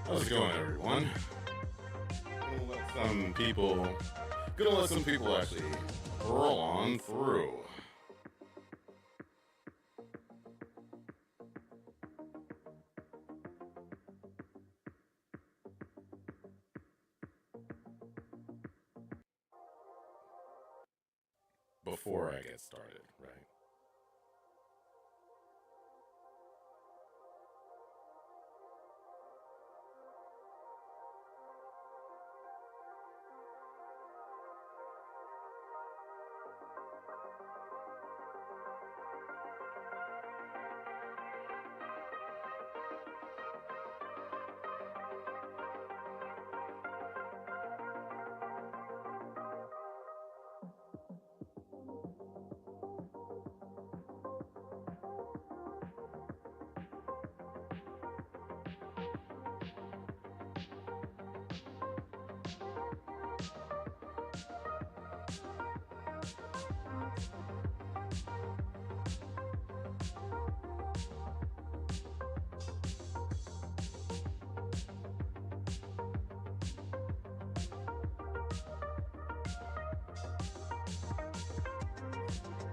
How's it going, everyone? Gonna let some people actually roll on through. Before I get started, right?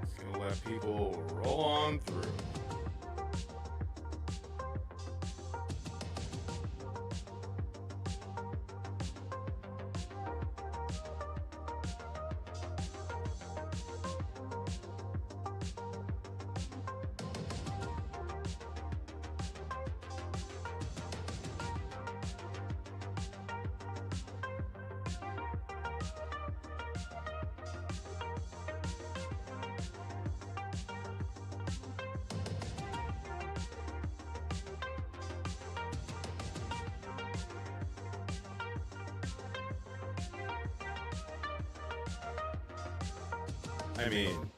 Just gonna let people roll on through. I mean,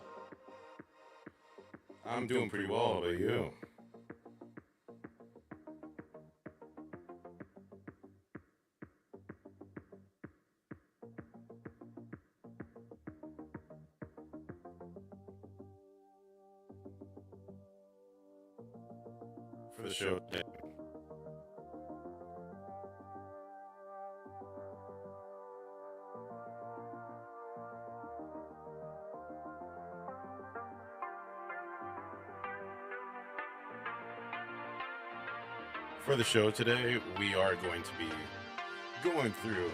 I'm doing pretty well. How about you? For the show today. For the show today, we are going to be going through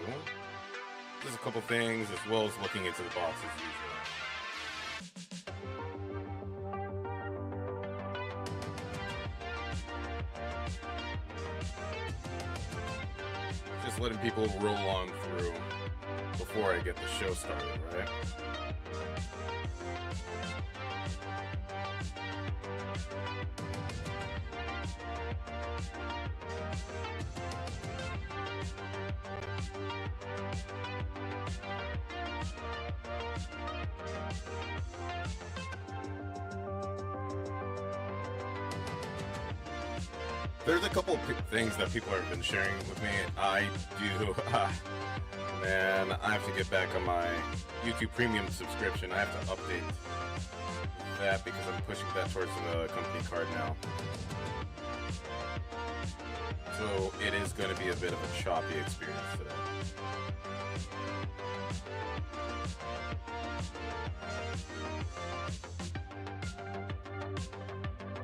just a couple things as well as looking into the box as usual. Just letting people roll on through before I get the show started, right? There's a couple things that people have been sharing with me. I do, man, I have to get back on my YouTube Premium subscription. I have to update that because I'm pushing that towards the company card now. So it is going to be a bit of a choppy experience today.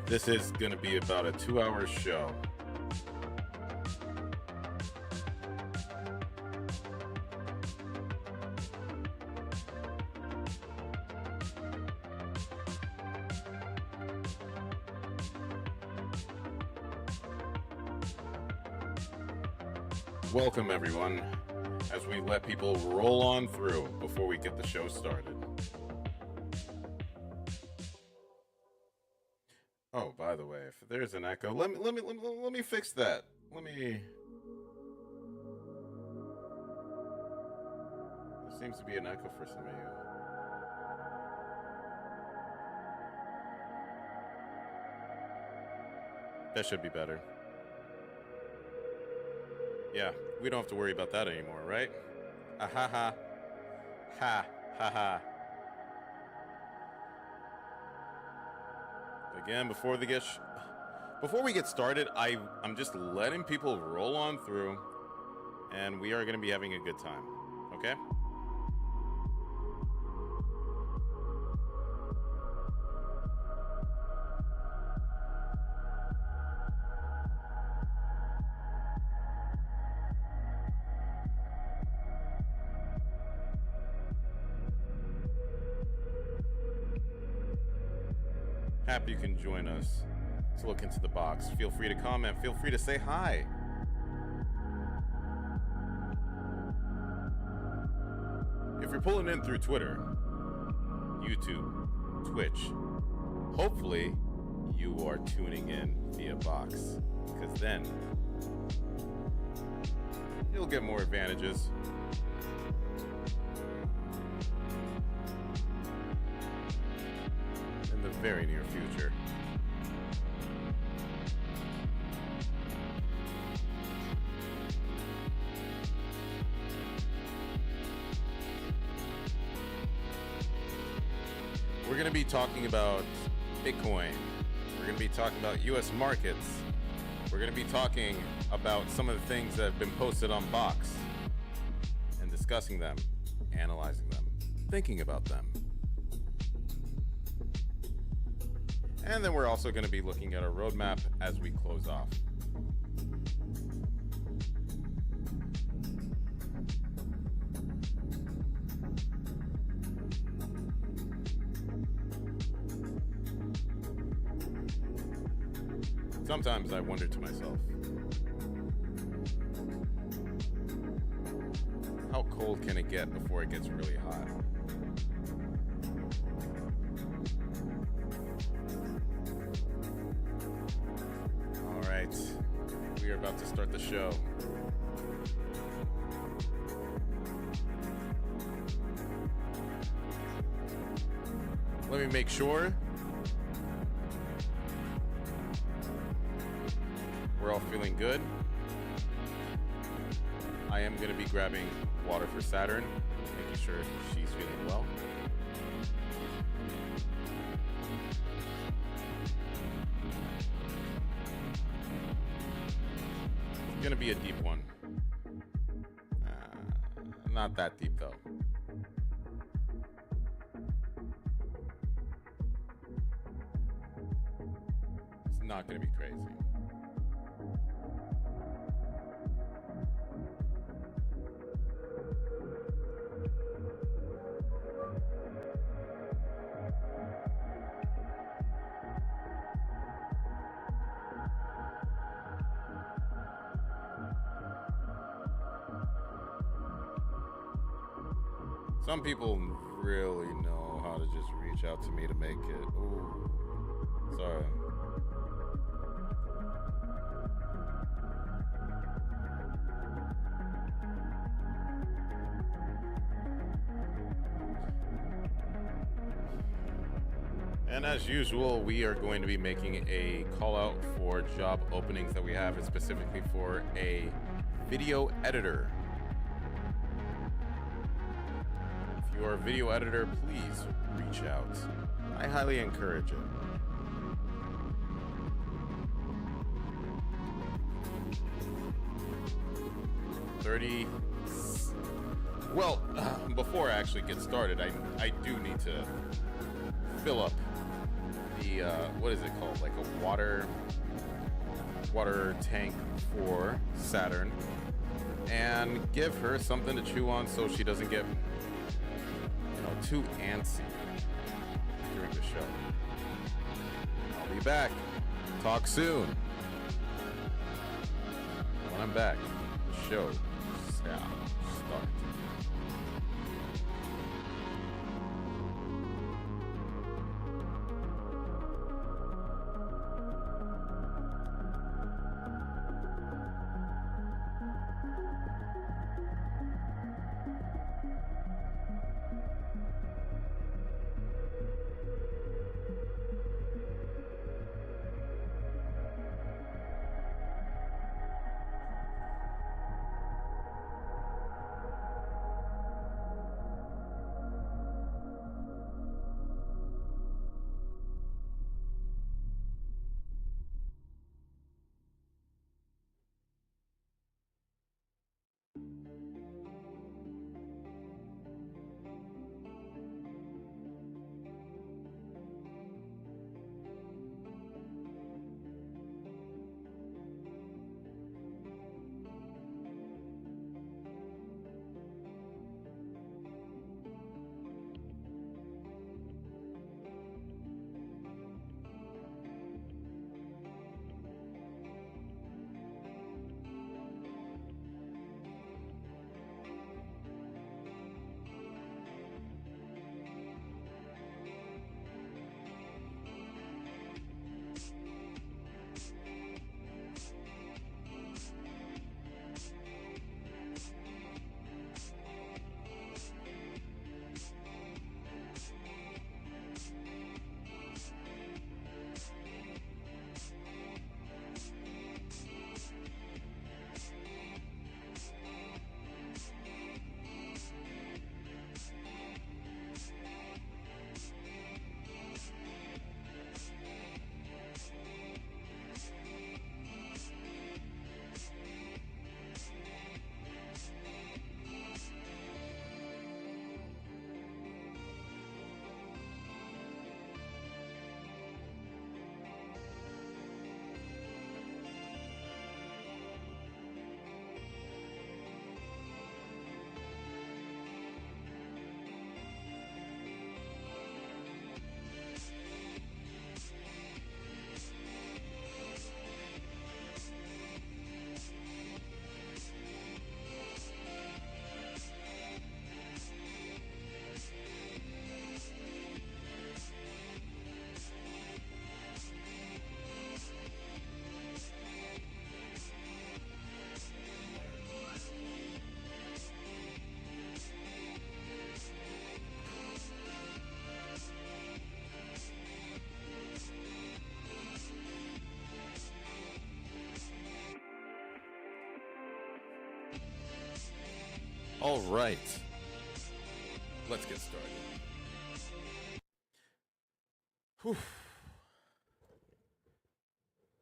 This is going to be about a 2-hour show. Welcome, everyone, as we let people roll on through before we get the show started. Oh, by the way, if there's an echo, let me fix that. There seems to be an echo for some of you. That should be better. Yeah, we don't have to worry about that anymore, right? Ah ha ha. Ha ha ha. Again, Before we get started, I'm just letting people roll on through, and we are going to be having a good time. Okay? Happy you can join us to look into the box. Feel free to comment. Feel free to say hi. If you're pulling in through Twitter, YouTube, Twitch, hopefully you are tuning in via box, because then you'll get more advantages. In the very near future. We're going to be talking about Bitcoin. We're going to be talking about US markets. We're going to be talking about some of the things that have been posted on Box and discussing them, analyzing them, thinking about them. And then we're also going to be looking at our roadmap as we close off. Sometimes I wonder to myself, how cold can it get before it gets really hot? All right, we are about to start the show. Let me make sure we're all feeling good. I am going to be grabbing water for Saturn, making sure she's feeling well. It's going to be a deep one. Not that deep, though. It's not going to be crazy. Some people really know how to just reach out to me to make it. Ooh, sorry. And as usual, we are going to be making a call out for job openings that we have, specifically for a video editor. If you are a video editor, please reach out. I highly encourage it. Well, before I actually get started, I do need to fill up the what is it called? Like a water tank for Saturn, and give her something to chew on so she doesn't get too antsy during the show. I'll be back. Talk soon. When I'm back, the show shall start. All right. Let's get started. Whew.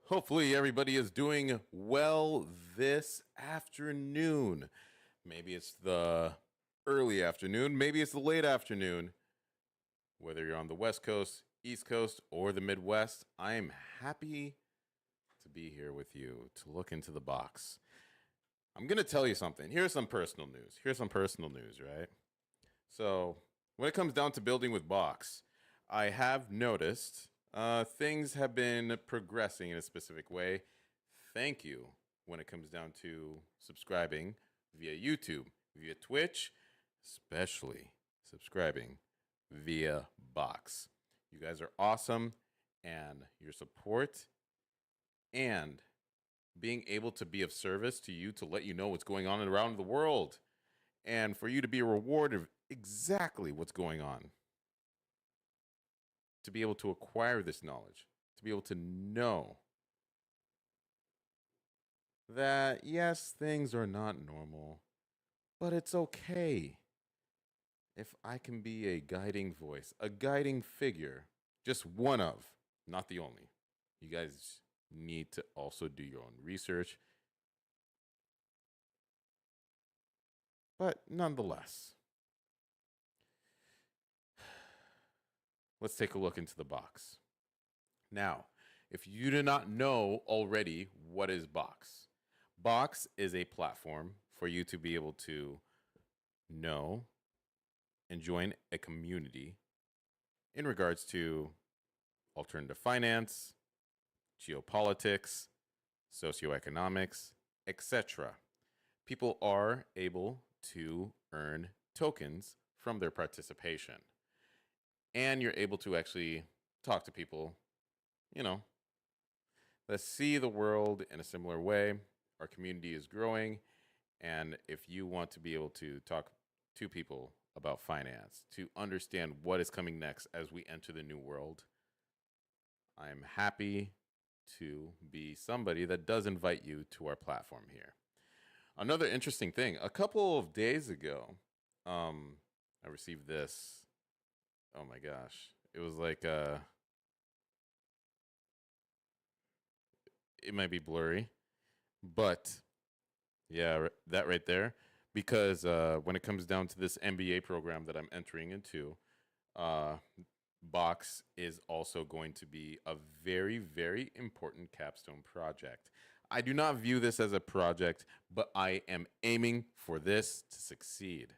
Hopefully, everybody is doing well this afternoon. Maybe it's the early afternoon, maybe it's the late afternoon. Whether you're on the West Coast, East Coast, or the Midwest, I am happy to be here with you to look into the box. I'm going to tell you something. Here's some personal news. Right? So, when it comes down to building with Box, I have noticed things have been progressing in a specific way. Thank you when it comes down to subscribing via YouTube, via Twitch, especially subscribing via Box. You guys are awesome, and your support and being able to be of service to you to let you know what's going on around the world and for you to be rewarded exactly what's going on. To be able to acquire this knowledge, to be able to know that, yes, things are not normal, but it's okay if I can be a guiding voice, a guiding figure, just one of, not the only. You guys need to also do your own research. But nonetheless, let's take a look into the box. Now, if you do not know already what is Box, Box is a platform for you to be able to know and join a community in regards to alternative finance, geopolitics, socioeconomics, etc. People are able to earn tokens from their participation. And you're able to actually talk to people, you know, that see the world in a similar way. Our community is growing. And if you want to be able to talk to people about finance, to understand what is coming next as we enter the new world, I'm happy to be somebody that does invite you to our platform here. Another interesting thing, a couple of days ago, I received this. Oh my gosh. It was like it might be blurry, but yeah, that right there. Because when it comes down to this MBA program that I'm entering into, uh, Box is also going to be a very, very important capstone project. I do not view this as a project, but I am aiming for this to succeed.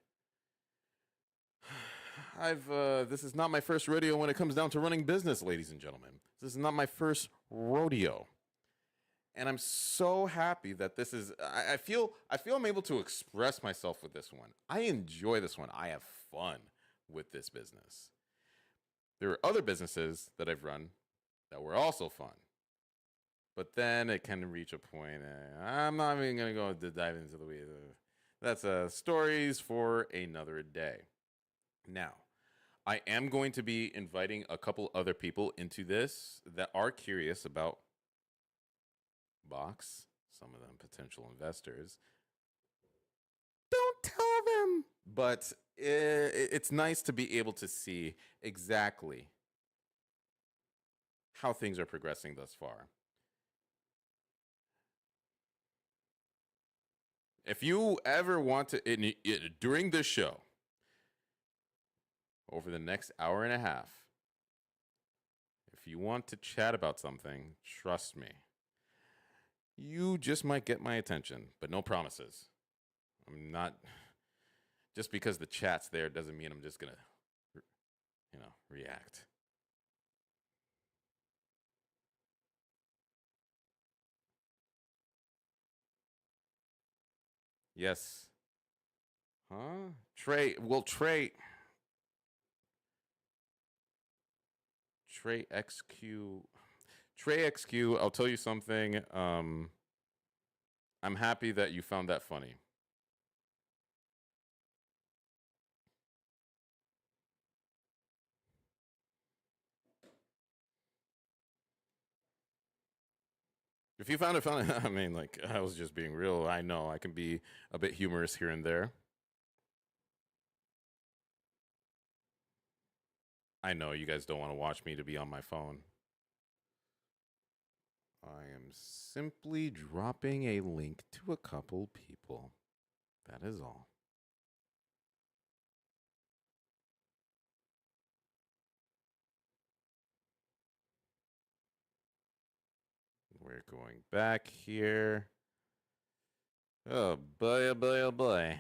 This is not my first rodeo when it comes down to running business, ladies and gentlemen. This is not my first rodeo. And I'm so happy that this is I feel I'm able to express myself with this one. I enjoy this one. I have fun with this business. There are other businesses that I've run that were also fun. But then it can reach a point. I'm not even going to go to dive into the weeds. That's stories for another day. Now, I am going to be inviting a couple other people into this that are curious about Box, some of them potential investors. Don't tell them. But it's nice to be able to see exactly how things are progressing thus far. If you ever want to, during this show, over the next hour and a half, if you want to chat about something, trust me, you just might get my attention, but no promises. I'm not, just because the chat's there doesn't mean I'm just going to, react. Yes. Huh? Trey XQ. Trey XQ, I'll tell you something. I'm happy that you found that funny. If you found it funny, I mean, like, I was just being real. I know I can be a bit humorous here and there. I know you guys don't want to watch me to be on my phone. I am simply dropping a link to a couple people. That is all. We're going back here. Oh boy, oh boy, oh boy.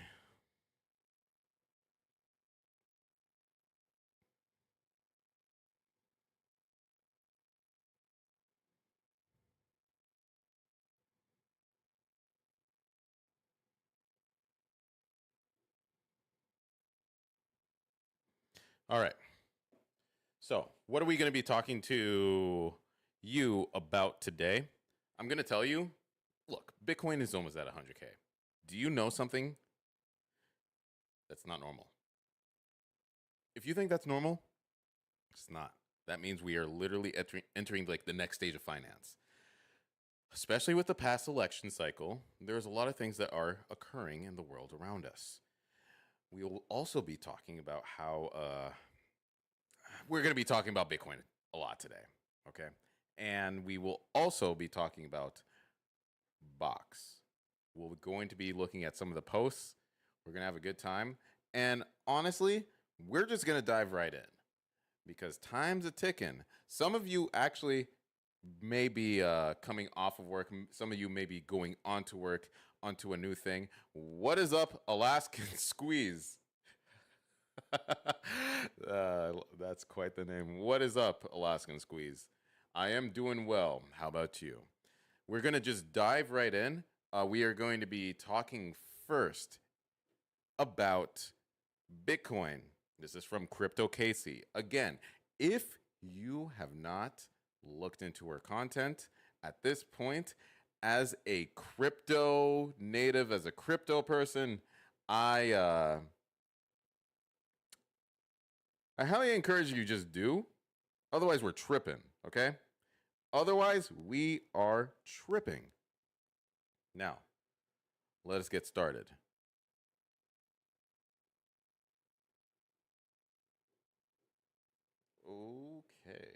All right. So, what are we going to be talking to you about today? I'm going to tell you, look, Bitcoin is almost at 100K. Do you know something that's not normal? If you think that's normal, it's not. That means we are literally entering like the next stage of finance. Especially with the past election cycle, there's a lot of things that are occurring in the world around us. We will also be talking about how we're going to be talking about Bitcoin a lot today, okay? And we will also be talking about Box. We're going to be looking at some of the posts. We're going to have a good time. And honestly, we're just going to dive right in because time's a ticking. Some of you actually may be coming off of work. Some of you may be going on to work, onto a new thing. What is up, Alaskan Squeeze? That's quite the name. What is up, Alaskan Squeeze? I am doing well. How about you? We're going to just dive right in. We are going to be talking first about Bitcoin. This is from Crypto Casey. Again, if you have not looked into her content at this point, as a crypto native, as a crypto person, I highly encourage you just do. Otherwise, we're tripping, okay? Otherwise, we are tripping. Now, let us get started. Okay.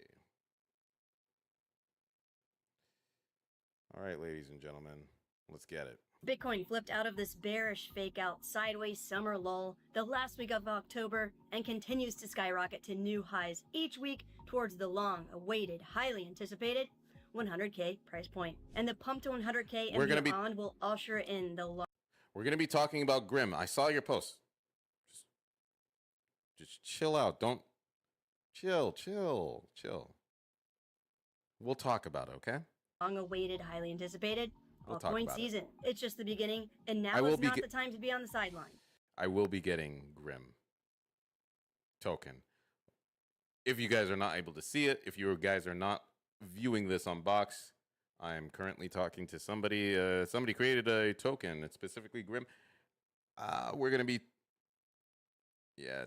All right, ladies and gentlemen, let's get it. Bitcoin flipped out of this bearish fake out sideways summer lull the last week of October and continues to skyrocket to new highs each week towards the long awaited, highly anticipated 100K price point. And the pump to 100K and beyond will usher in the We're going to be talking about Grim. I saw your post. Just chill out. Don't chill. We'll talk about it, okay? long-awaited, highly anticipated altcoin season. It's just the beginning, and now is not the time to be on the sideline. I will be getting Grim token. If you guys are not able to see it, if you guys are not viewing this on Box, I am currently talking to somebody. Somebody created a token. It's specifically Grim. We're gonna be. Yeah.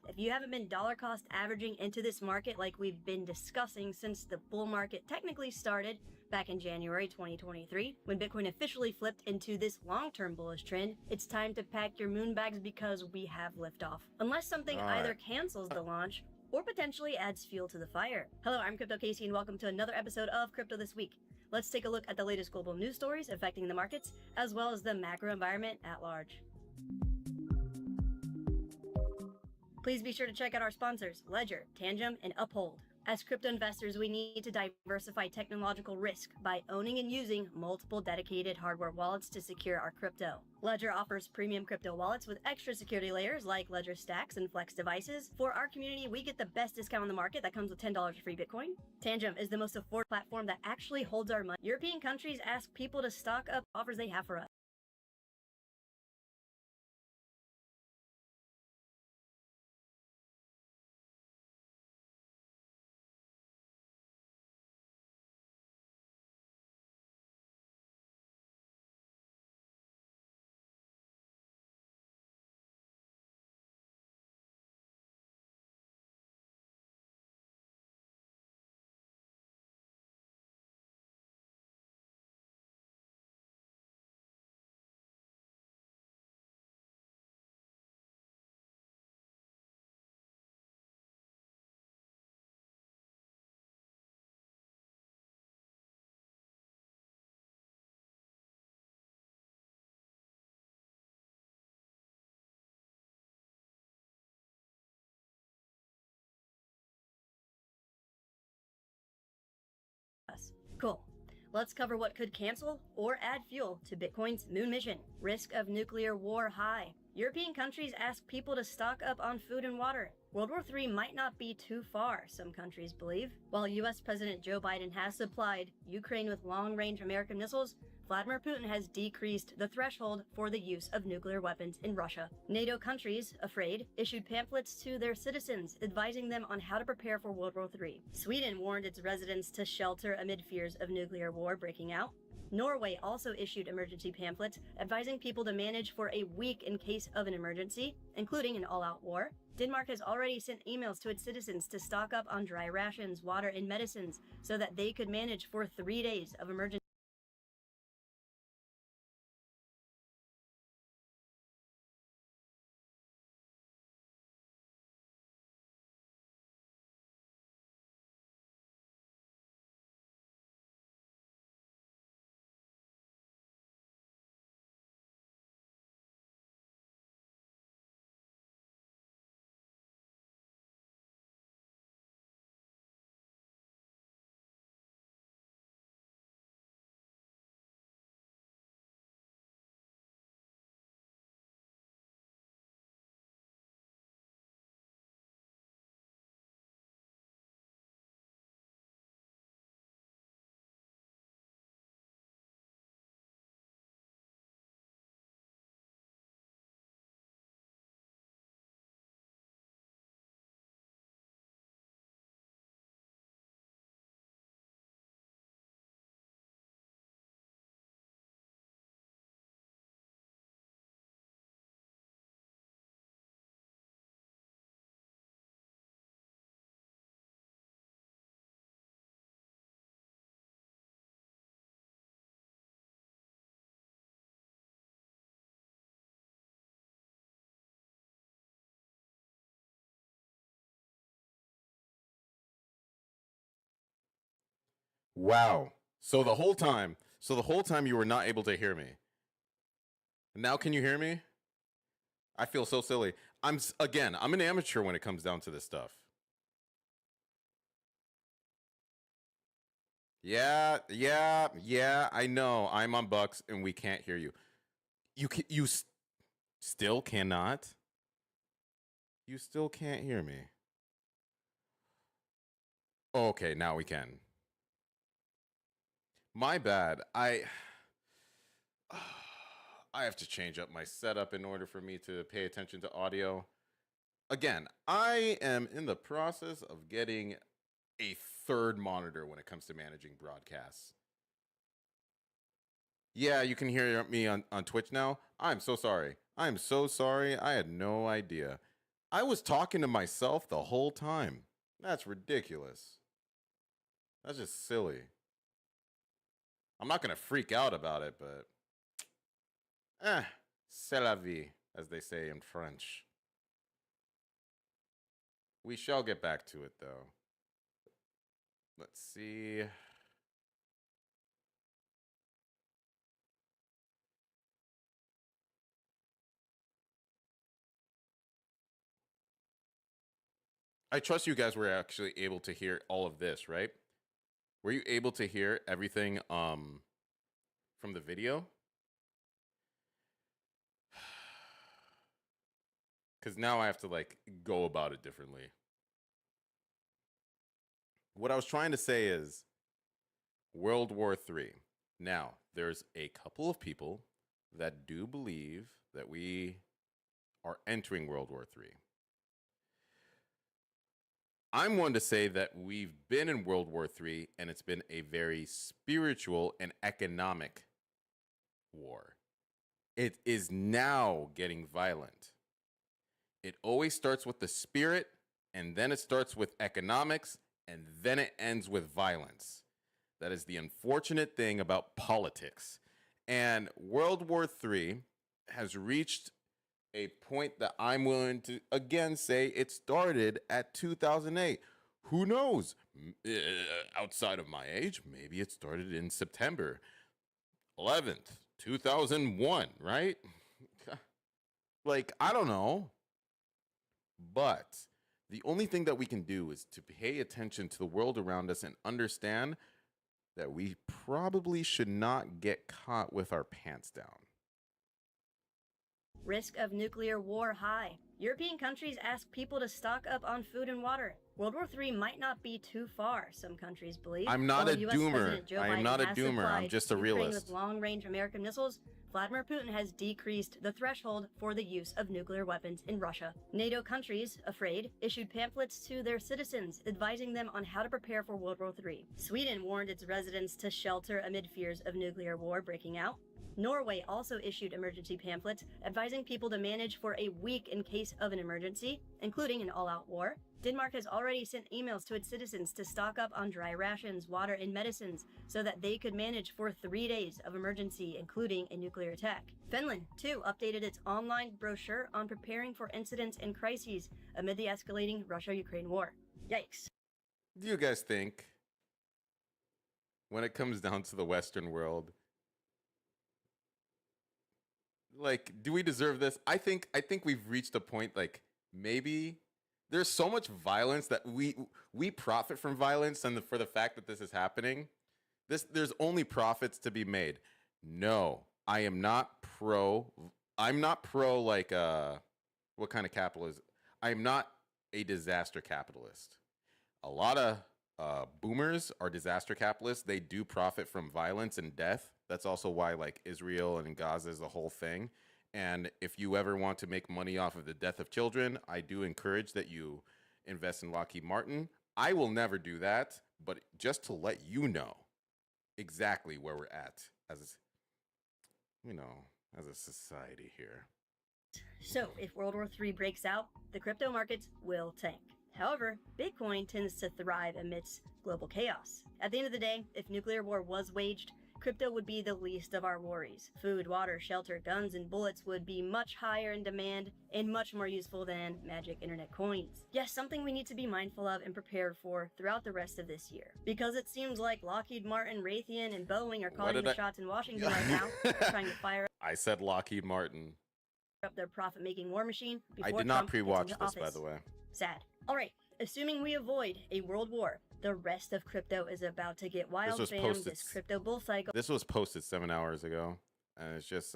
If you haven't been dollar cost averaging into this market like we've been discussing since the bull market technically started back in January 2023, when Bitcoin officially flipped into this long-term bullish trend, it's time to pack your moon bags because we have liftoff. Unless something either cancels the launch or potentially adds fuel to the fire. Hello, I'm Crypto Casey and welcome to another episode of Crypto This Week. Let's take a look at the latest global news stories affecting the markets, as well as the macro environment at large. Please be sure to check out our sponsors, Ledger, Tangem, and Uphold. As crypto investors, we need to diversify technological risk by owning and using multiple dedicated hardware wallets to secure our crypto. Ledger offers premium crypto wallets with extra security layers like Ledger Stacks and Flex devices. For our community, we get the best discount on the market that comes with $10 free Bitcoin. Tangem is the most affordable platform that actually holds our money. European countries ask people to stock up offers they have for us. Cool. Let's cover what could cancel or add fuel to Bitcoin's moon mission. Risk of nuclear war high. European countries ask people to stock up on food and water. World War III might not be too far, some countries believe. While US President Joe Biden has supplied Ukraine with long-range American missiles, Vladimir Putin has decreased the threshold for the use of nuclear weapons in Russia. NATO countries, afraid, issued pamphlets to their citizens advising them on how to prepare for World War III. Sweden warned its residents to shelter amid fears of nuclear war breaking out. Norway also issued emergency pamphlets advising people to manage for a week in case of an emergency, including an all-out war. Denmark has already sent emails to its citizens to stock up on dry rations, water, and medicines so that they could manage for 3 days of emergency. Wow. So the whole time you were not able to hear me. Now can you hear me? I feel so silly. I'm an amateur when it comes down to this stuff. Yeah, I know. I'm on Bucks and we can't hear you. You still cannot? You still can't hear me. Okay, now we can. My bad. I have to change up my setup in order for me to pay attention to audio. Again, I am in the process of getting a third monitor when it comes to managing broadcasts. Yeah, you can hear me on Twitch now. I'm so sorry. I'm so sorry. I had no idea. I was talking to myself the whole time. That's ridiculous. That's just silly. I'm not going to freak out about it, but c'est la vie, as they say in French. We shall get back to it, though. Let's see. I trust you guys were actually able to hear all of this, right? Were you able to hear everything from the video? Cuz now I have to like go about it differently. What I was trying to say is World War III. Now, there's a couple of people that do believe that we are entering World War III. I'm one to say that we've been in World War III and it's been a very spiritual and economic war. It is now getting violent. It always starts with the spirit, and then it starts with economics, and then it ends with violence. That is the unfortunate thing about politics. And World War III has reached a point that I'm willing to again say it started at 2008. Who knows? Outside of my age, maybe it started in September 11th, 2001, right? Like, I don't know. But the only thing that we can do is to pay attention to the world around us and understand that we probably should not get caught with our pants down. Risk of nuclear war high. European countries ask people to stock up on food and water. World War III might not be too far, some countries believe. I'm not While a US doomer. President Joe I am Biden not a has doomer. I'm supplied just a Ukraine realist. with long-range American missiles, Vladimir Putin has decreased the threshold for the use of nuclear weapons in Russia. NATO countries, afraid, issued pamphlets to their citizens advising them on how to prepare for World War III. Sweden warned its residents to shelter amid fears of nuclear war breaking out. Norway also issued emergency pamphlets advising people to manage for a week in case of an emergency, including an all-out war. Denmark has already sent emails to its citizens to stock up on dry rations, water, and medicines so that they could manage for 3 days of emergency, including a nuclear attack. Finland, too, updated its online brochure on preparing for incidents and crises amid the escalating Russia-Ukraine war. Yikes. Do you guys think, when it comes down to the Western world, like, do we deserve this? I think we've reached a point, like, maybe there's so much violence that we profit from violence, and for the fact that this is happening, there's only profits to be made. No, I am not pro. I'm not pro, like, what kind of capitalist? I'm not a disaster capitalist. A lot of boomers are disaster capitalists. They do profit from violence and death. That's also why, like, Israel and Gaza is the whole thing. And if you ever want to make money off of the death of children, I do encourage that you invest in Lockheed Martin. I will never do that, but just to let you know exactly where we're at as, you know, as a society here. So, if World War III breaks out, the crypto markets will tank. However, Bitcoin tends to thrive amidst global chaos. At the end of the day, if nuclear war was waged, crypto would be the least of our worries. Food, water, shelter, guns, and bullets would be much higher in demand and much more useful than magic internet coins. Yes, something we need to be mindful of and prepared for throughout the rest of this year. Because it seems like Lockheed Martin, Raytheon, and Boeing are calling the shots in Washington right now, trying to fire I said Lockheed Martin. up their profit-making war machine before I did not Trump pre-watch gets into this, by office. the way. Sad. Alright, assuming we avoid a world war, the rest of crypto is about to get wild, was fam. posted This crypto bull cycle This was posted 7 hours ago, and it's just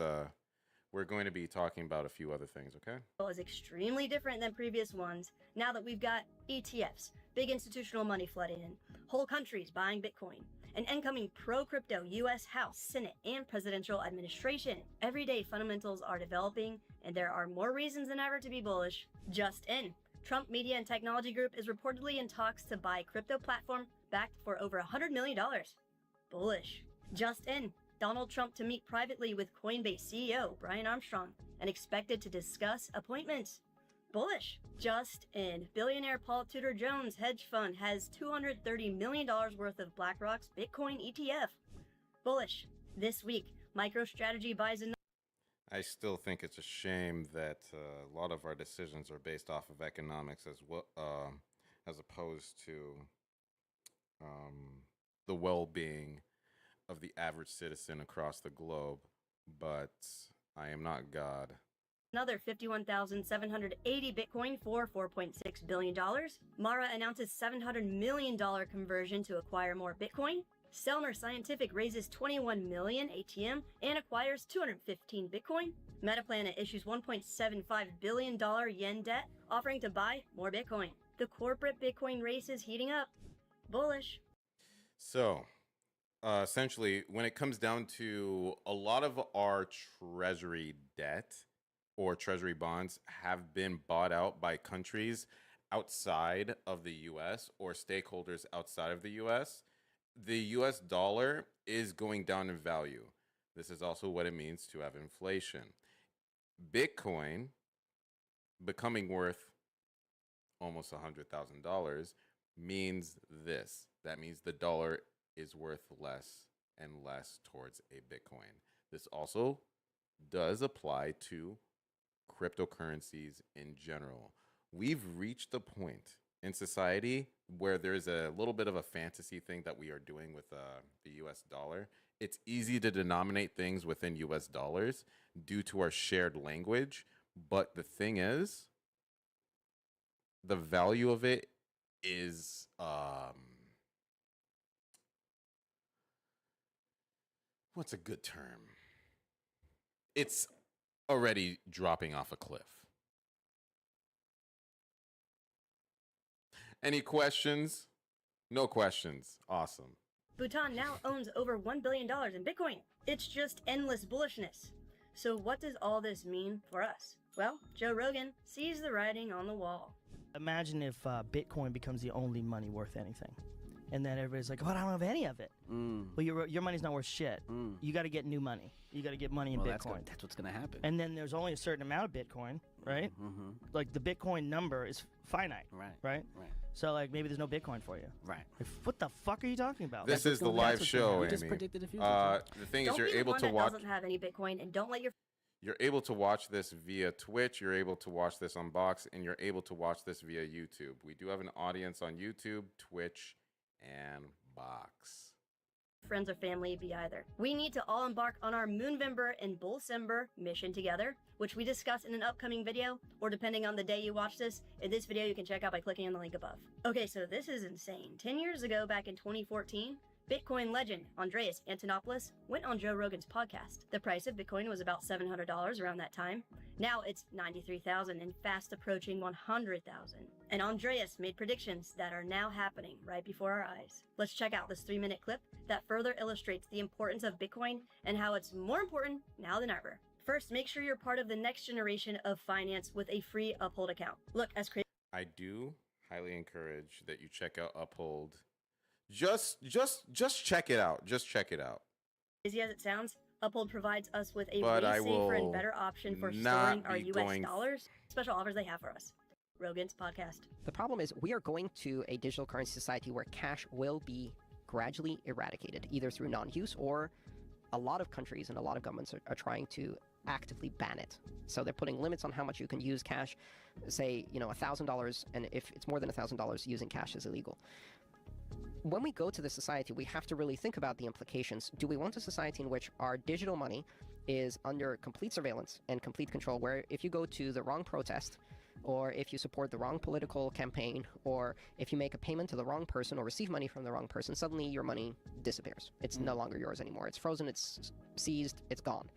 we're going to be talking about a few other things, okay? is extremely different than previous ones now that we've got ETFs, big institutional money flooding in, whole countries buying Bitcoin, an incoming pro-crypto US House, Senate, and presidential administration. Everyday fundamentals are developing, and there are more reasons than ever to be bullish. Just in, Trump Media and Technology Group is reportedly in talks to buy crypto platform backed for over $100 million. Bullish. Just in, Donald Trump to meet privately with Coinbase CEO Brian Armstrong and expected to discuss appointments. Bullish. Just in, billionaire Paul Tudor Jones hedge fund has $230 million worth of BlackRock's Bitcoin ETF. Bullish. This week, MicroStrategy buys another. I still think it's a shame that a lot of our decisions are based off of economics as well, as opposed to the well-being of the average citizen across the globe. But I am not God. Another 51,780 Bitcoin for $4.6 billion. Mara announces $700 million conversion to acquire more Bitcoin. Selmer Scientific raises 21 million ATM and acquires 215 Bitcoin. Metaplanet issues $1.75 billion yen debt, offering to buy more Bitcoin. The corporate Bitcoin race is heating up. Bullish. So, essentially, when it comes down to a lot of our treasury debt or treasury bonds have been bought out by countries outside of the US or stakeholders outside of the US, the US dollar is going down in value. This is also what it means to have inflation. Bitcoin becoming worth almost $100,000 means this. That means the dollar is worth less and less towards a Bitcoin. This also does apply to cryptocurrencies in general. We've reached the point in society where there's a little bit of a fantasy thing that we are doing with the US dollar. It's easy to denominate things within US dollars due to our shared language. But the thing is, the value of it is what's a good term? It's already dropping off a cliff. Any questions? No questions. Awesome. Bhutan now owns over $1 billion in Bitcoin. It's just endless bullishness. So what does all this mean for us? Well, Joe Rogan sees the writing on the wall. Imagine if Bitcoin becomes the only money worth anything. And then everybody's like, oh, I don't have any of it. Well, your money's not worth shit. You got to get new money. You got to get money in Bitcoin. That's what's going to happen. And then there's only a certain amount of Bitcoin, right? Like the Bitcoin number is finite, right? So like maybe there's no Bitcoin for you. Right. Like, what the fuck are you talking about? This is the live show, We Amy. just predicted the future. The thing is, Don't you're be the able one to that watch. doesn't have any Bitcoin, and don't let your You're able to watch this via Twitch. You're able to watch this on Box, and you're able to watch this via YouTube. We do have an audience on YouTube, Twitch, and Box. friends or family be either. We need to all embark on our Moonvember and Bullcember mission together, which we discuss in an upcoming video, or depending on the day you watch this, in this video you can check out by clicking on the link above. Okay, so this is insane. 10 years ago, back in 2014, Bitcoin legend Andreas Antonopoulos went on Joe Rogan's podcast. The price of Bitcoin was about $700 around that time. Now it's $93,000 and fast approaching $100,000. And Andreas made predictions that are now happening right before our eyes. Let's check out this 3-minute clip that further illustrates the importance of Bitcoin and how it's more important now than ever. First, make sure you're part of the next generation of finance with a free Uphold account. Look, as I do highly encourage that you check out Uphold. Just check it out. Just check it out. crazy as it sounds, Uphold provides us with a But way I safer and will better option for not storing our be US going- dollars. Special offers they have for us. Rogan's podcast. The problem is we are going to a digital currency society where cash will be gradually eradicated, either through non-use or a lot of countries and a lot of governments are trying to actively ban it. So they're putting limits on how much you can use cash, say, $1,000, and if it's more than $1,000, using cash is illegal. When we go to the society, we have to really think about the implications. Do we want a society in which our digital money is under complete surveillance and complete control, where if you go to the wrong protest, or if you support the wrong political campaign, or if you make a payment to the wrong person or receive money from the wrong person, suddenly your money disappears. It's no longer yours anymore. It's frozen, it's seized, it's gone.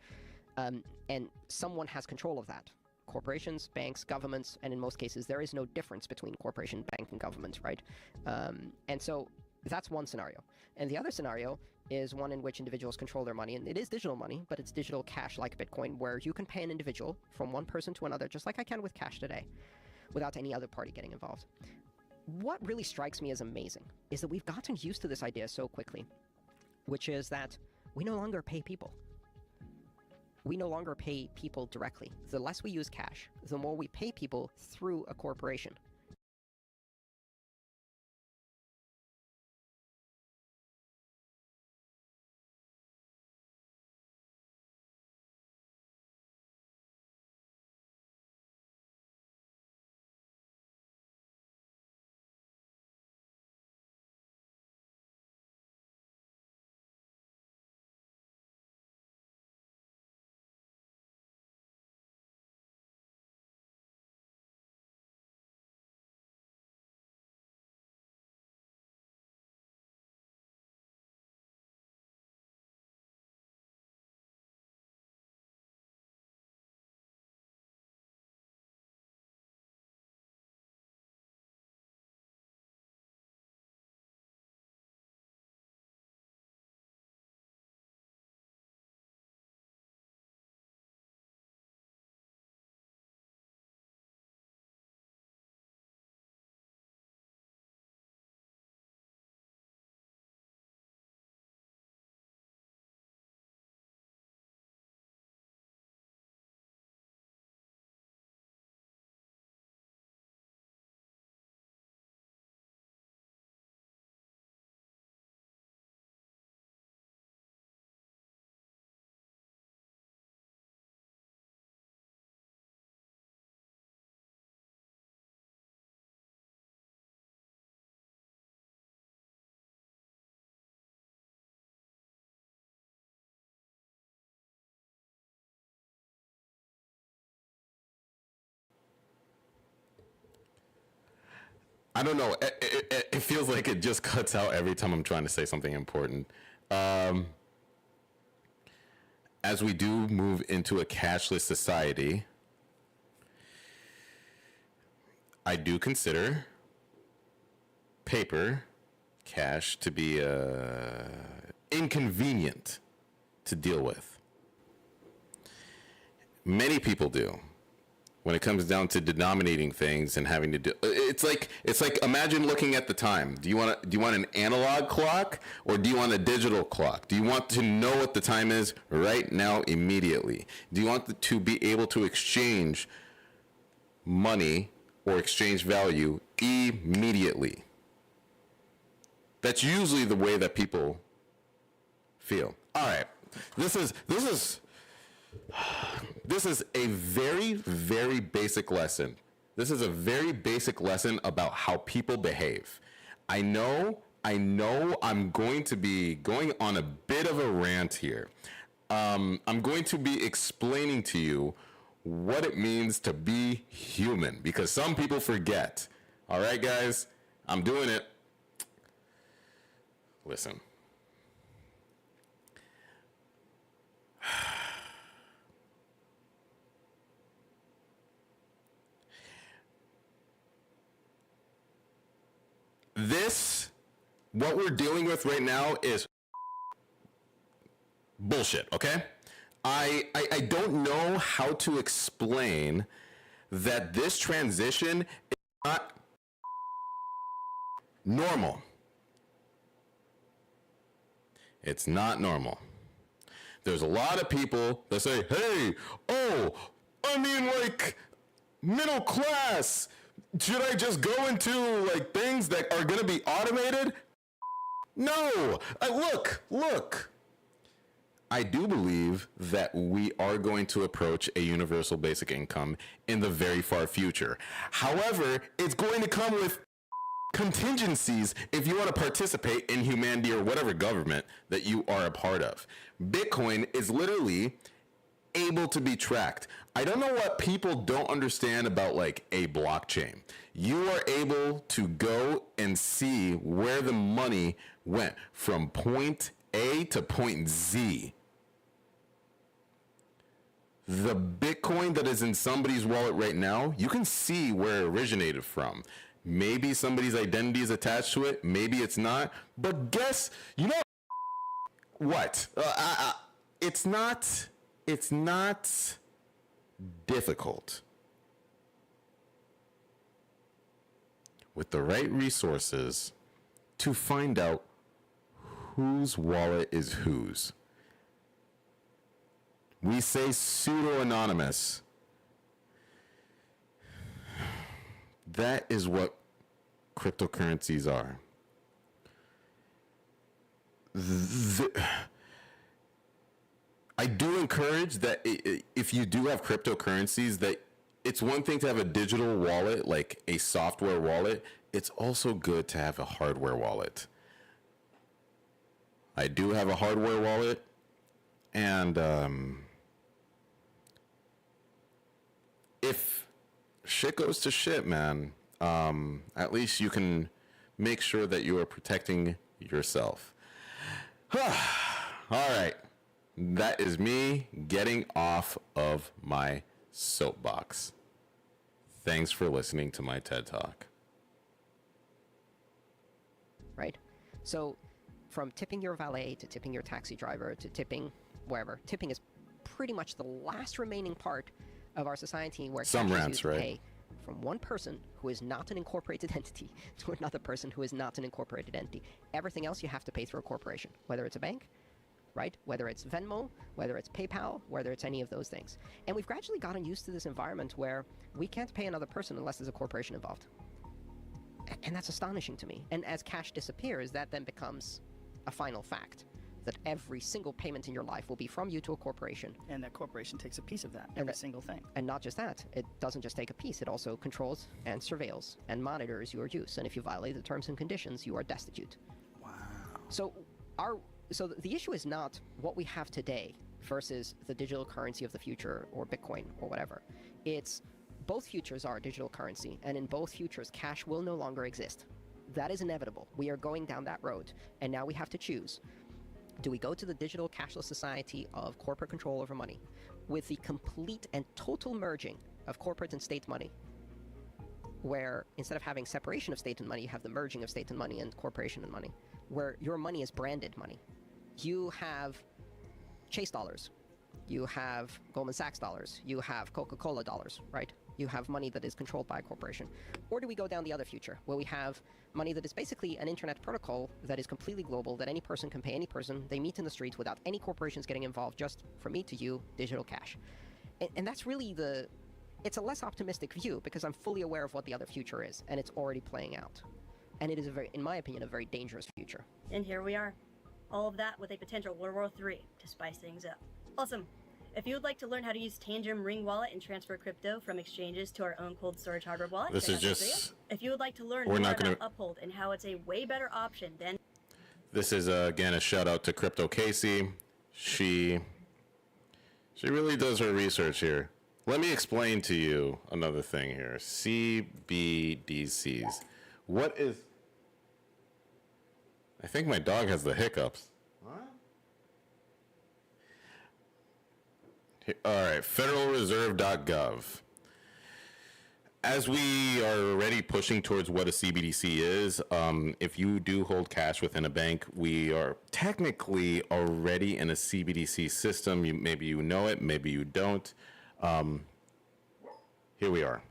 And someone has control of that. Corporations, banks, governments, and in most cases, there is no difference between corporation, bank, and government, right? And so that's one scenario. And the other scenario is one in which individuals control their money, and it is digital money, but it's digital cash like Bitcoin, where you can pay an individual from one person to another, just like I can with cash today, without any other party getting involved. What really strikes me as amazing is that we've gotten used to this idea so quickly, which is that we no longer pay people. We no longer pay people directly. The less we use cash, the more we pay people through a corporation. I don't know. It feels like it just cuts out every time I'm trying to say something important. as we do move into a cashless society, I do consider paper, cash, to be inconvenient to deal with. Many people do. When it comes down to denominating things and having to do, it's like imagine looking at the time. Do you want an analog clock or do you want a digital clock? Do you want to know what the time is right now immediately? Do you want to be able to exchange money or exchange value immediately? That's usually the way that people feel. All right, this is a very, very basic lesson. This is a very basic lesson about how people behave. I know I'm going to be going on a bit of a rant here. I'm going to be explaining to you what it means to be human, because some people forget. All right, guys, I'm doing it. Listen. What we're dealing with right now is bullshit, okay? I don't know how to explain that this transition is not normal. It's not normal. There's a lot of people that say, hey, middle class. Should I just go into things that are going to be automated? No. Look. I do believe that we are going to approach a universal basic income in the very far future. However, it's going to come with contingencies if you want to participate in humanity or whatever government that you are a part of. Bitcoin is literally able to be tracked. I don't know what people don't understand about a blockchain. You are able to go and see where the money went from point A to point Z. The Bitcoin that is in somebody's wallet right now, you can see where it originated from. Maybe somebody's identity is attached to it, maybe it's not, but guess, you know what? It's not difficult. With the right resources to find out whose wallet is whose. We say pseudo-anonymous. That is what cryptocurrencies are. I do encourage that if you do have cryptocurrencies, that it's one thing to have a digital wallet, like a software wallet. It's also good to have a hardware wallet. I do have a hardware wallet, and if shit goes to shit, man, at least you can make sure that you are protecting yourself. All right. That is me getting off of my soapbox. Thanks for listening to my TED Talk. Right? So, from tipping your valet to tipping your taxi driver to tipping wherever, tipping is pretty much the last remaining part of our society where some cash is rants, used to right? pay from one person who is not an incorporated entity to another person who is not an incorporated entity. Everything else you have to pay through a corporation, whether it's a bank, right? Whether it's Venmo, whether it's PayPal, whether it's any of those things. And we've gradually gotten used to this environment where we can't pay another person unless there's a corporation involved. And that's astonishing to me. And as cash disappears, that then becomes a final fact, that every single payment in your life will be from you to a corporation. And that corporation takes a piece of that, every single thing. And not just that, it doesn't just take a piece, it also controls and surveils and monitors your use. And if you violate the terms and conditions, you are destitute. Wow. So the issue is not what we have today versus the digital currency of the future or Bitcoin or whatever. It's both futures are digital currency, and in both futures, cash will no longer exist. That is inevitable. We are going down that road, and now we have to choose. Do we go to the digital cashless society of corporate control over money with the complete and total merging of corporate and state money, where instead of having separation of state and money, you have the merging of state and money and corporation and money, where your money is branded money? You have Chase dollars, you have Goldman Sachs dollars, you have Coca-Cola dollars, right? You have money that is controlled by a corporation. Or do we go down the other future, where we have money that is basically an internet protocol that is completely global, that any person can pay any person, they meet in the streets without any corporations getting involved, just from me to you, digital cash. And that's really it's a less optimistic view, because I'm fully aware of what the other future is, and it's already playing out. And it is, in my opinion, a very dangerous future. And here we are. All of that with a potential World War III to spice things up. Awesome. If you would like to learn how to use Tangem Ring Wallet and transfer crypto from exchanges to our own cold storage hardware wallet, this is check out this just... video. If you would like to learn more about Uphold and how it's a way better option than... This is, again, a shout out to Crypto Casey. She really does her research here. Let me explain to you another thing here. CBDCs. What is... I think my dog has the hiccups. All right, federalreserve.gov. As we are already pushing towards what a CBDC is, if you do hold cash within a bank, we are technically already in a CBDC system. Maybe you know it, maybe you don't. Here we are.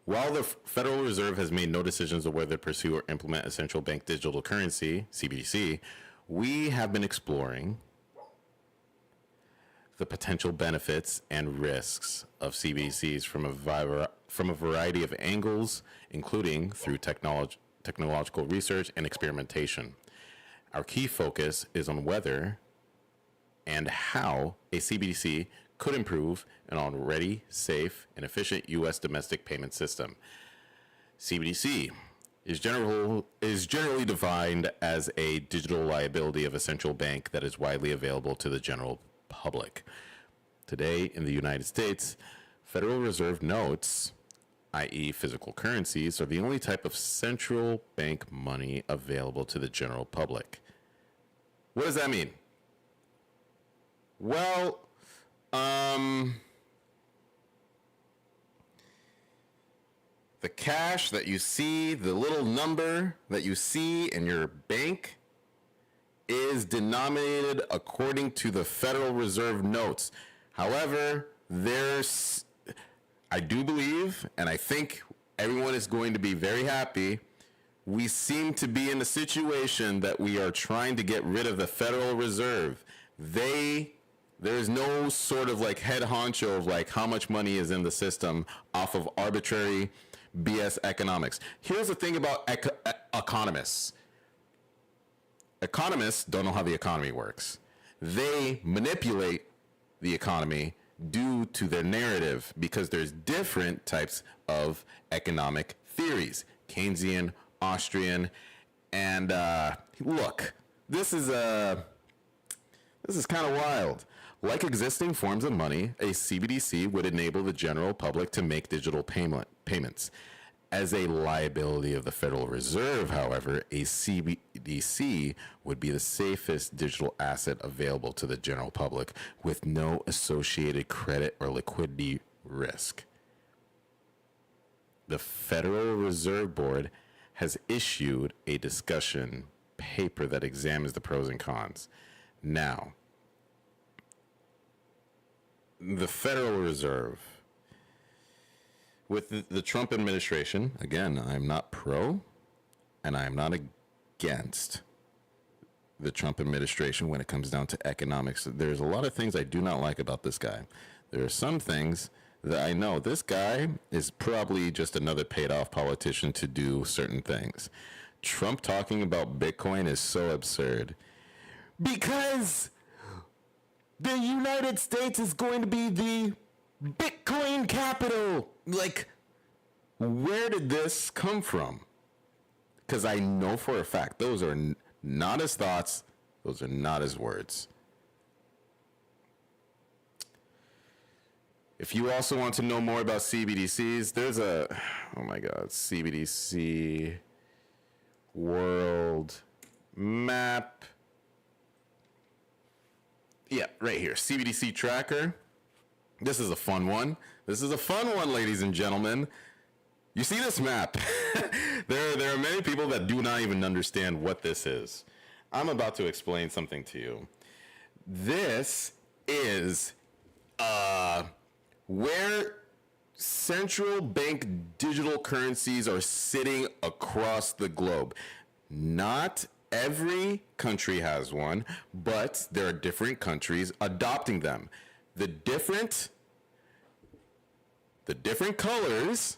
While the Federal Reserve has made no decisions of whether to pursue or implement a central bank digital currency, CBDC, we have been exploring the potential benefits and risks of CBDCs from a variety of angles, including through technological research and experimentation. Our key focus is on whether and how a CBDC could improve an already safe and efficient U.S. domestic payment system. CBDC is generally defined as a digital liability of a central bank that is widely available to the general public. Today in the United States, Federal Reserve notes, i.e. physical currencies, are the only type of central bank money available to the general public. What does that mean? Well, the cash that you see, the little number that you see in your bank, is denominated according to the Federal Reserve notes. However, I do believe, and I think everyone is going to be very happy, we seem to be in a situation that we are trying to get rid of the Federal Reserve. There's no sort of like head honcho of like how much money is in the system off of arbitrary BS economics. Here's the thing about economists. Economists don't know how the economy works. They manipulate the economy due to their narrative, because there's different types of economic theories. Keynesian, Austrian, and look, this is kind of wild. Like existing forms of money, a CBDC would enable the general public to make digital payments. As a liability of the Federal Reserve, however, a CBDC would be the safest digital asset available to the general public with no associated credit or liquidity risk. The Federal Reserve Board has issued a discussion paper that examines the pros and cons. Now, the Federal Reserve, with the Trump administration, again, I'm not pro and I'm not against the Trump administration when it comes down to economics. There's a lot of things I do not like about this guy. There are some things that I know this guy is probably just another paid off politician to do certain things. Trump talking about Bitcoin is so absurd because the United States is going to be the Bitcoin capital. Like, where did this come from? Because I know for a fact those are not his thoughts, those are not his words. If you also want to know more about CBDCs, there's CBDC World Map. Yeah, right here. CBDC tracker. This is a fun one. This is a fun one, ladies and gentlemen. You see this map? there are many people that do not even understand what this is. I'm about to explain something to you. This is where central bank digital currencies are sitting across the globe. Not every country has one, but there are different countries adopting them. The different colors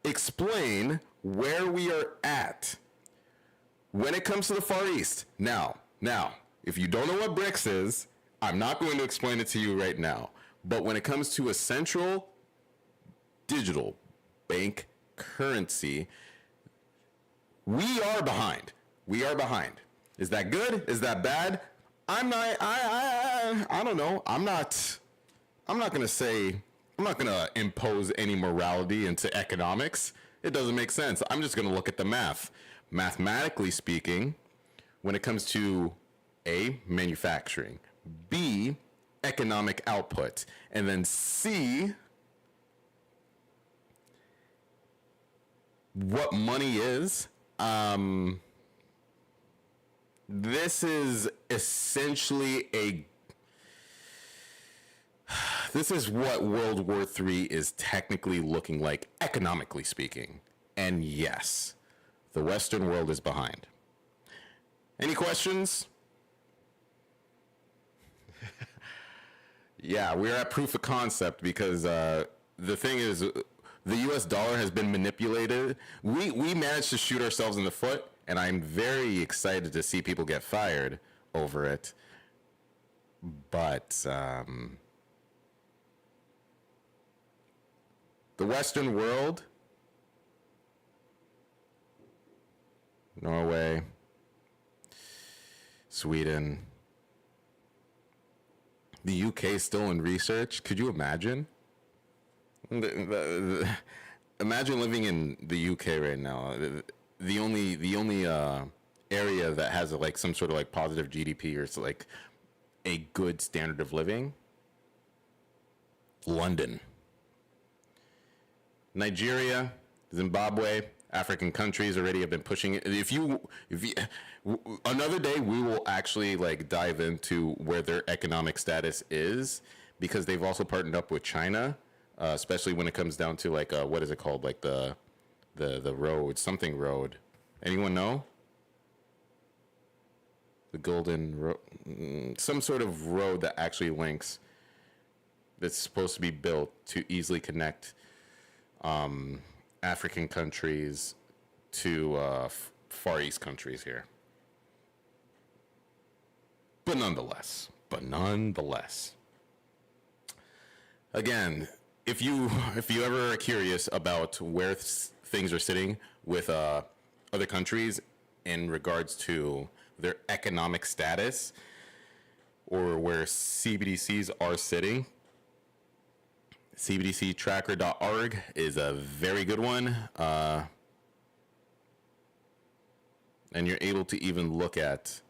explain where we are at when it comes to the Far East. Now, if you don't know what BRICS is, I'm not going to explain it to you right now. But when it comes to a central digital bank currency, we are behind. We are behind. Is that good? Is that bad? I don't know. I'm not going to impose any morality into economics. It doesn't make sense. I'm just going to look at the math. Mathematically speaking, when it comes to A, manufacturing, B, economic output, and then C, what money is, this is essentially this is what World War III is technically looking like, economically speaking. And yes, the Western world is behind. Any questions? Yeah, we're at proof of concept because the thing is, the US dollar has been manipulated. We managed to shoot ourselves in the foot, and I'm very excited to see people get fired over it. But the Western world, Norway, Sweden, the UK is still in research. Could you imagine? Imagine living in the UK right now. The only area that has like some sort of like positive GDP or like a good standard of living. London, Nigeria, Zimbabwe, African countries already have been pushing it. If you another day we will actually like dive into where their economic status is, because they've also partnered up with China, especially when it comes down to like what is it called, like the road, something road. Anyone know? The Golden Road, some sort of road that actually links, that's supposed to be built to easily connect African countries to Far East countries here. But nonetheless, again, if you ever are curious about where things are sitting with other countries in regards to their economic status, or where CBDCs are sitting, cbdctracker.org is a very good one. And you're able to even look at,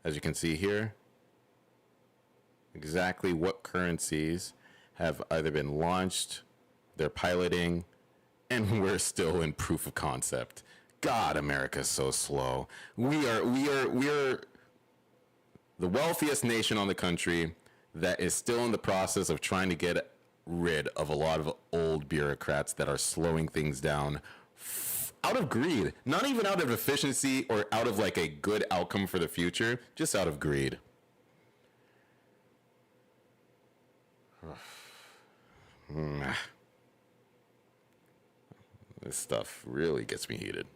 as you can see here, exactly what currencies have either been launched, they're piloting, and we're still in proof of concept. God, America's so slow. We are the wealthiest nation on the country that is still in the process of trying to get rid of a lot of old bureaucrats that are slowing things down out of greed. Not even out of efficiency or out of like a good outcome for the future, just out of greed. This stuff really gets me heated.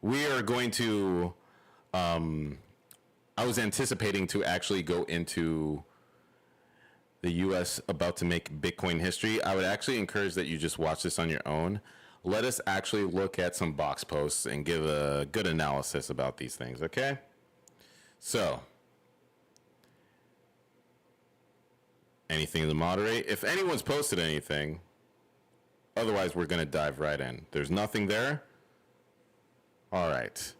We are going to, I was anticipating to actually go into the U.S. about to make Bitcoin history. I would actually encourage that you just watch this on your own. Let us actually look at some box posts and give a good analysis about these things, okay? So, anything to moderate? If anyone's posted anything, otherwise we're going to dive right in. There's nothing there. All right.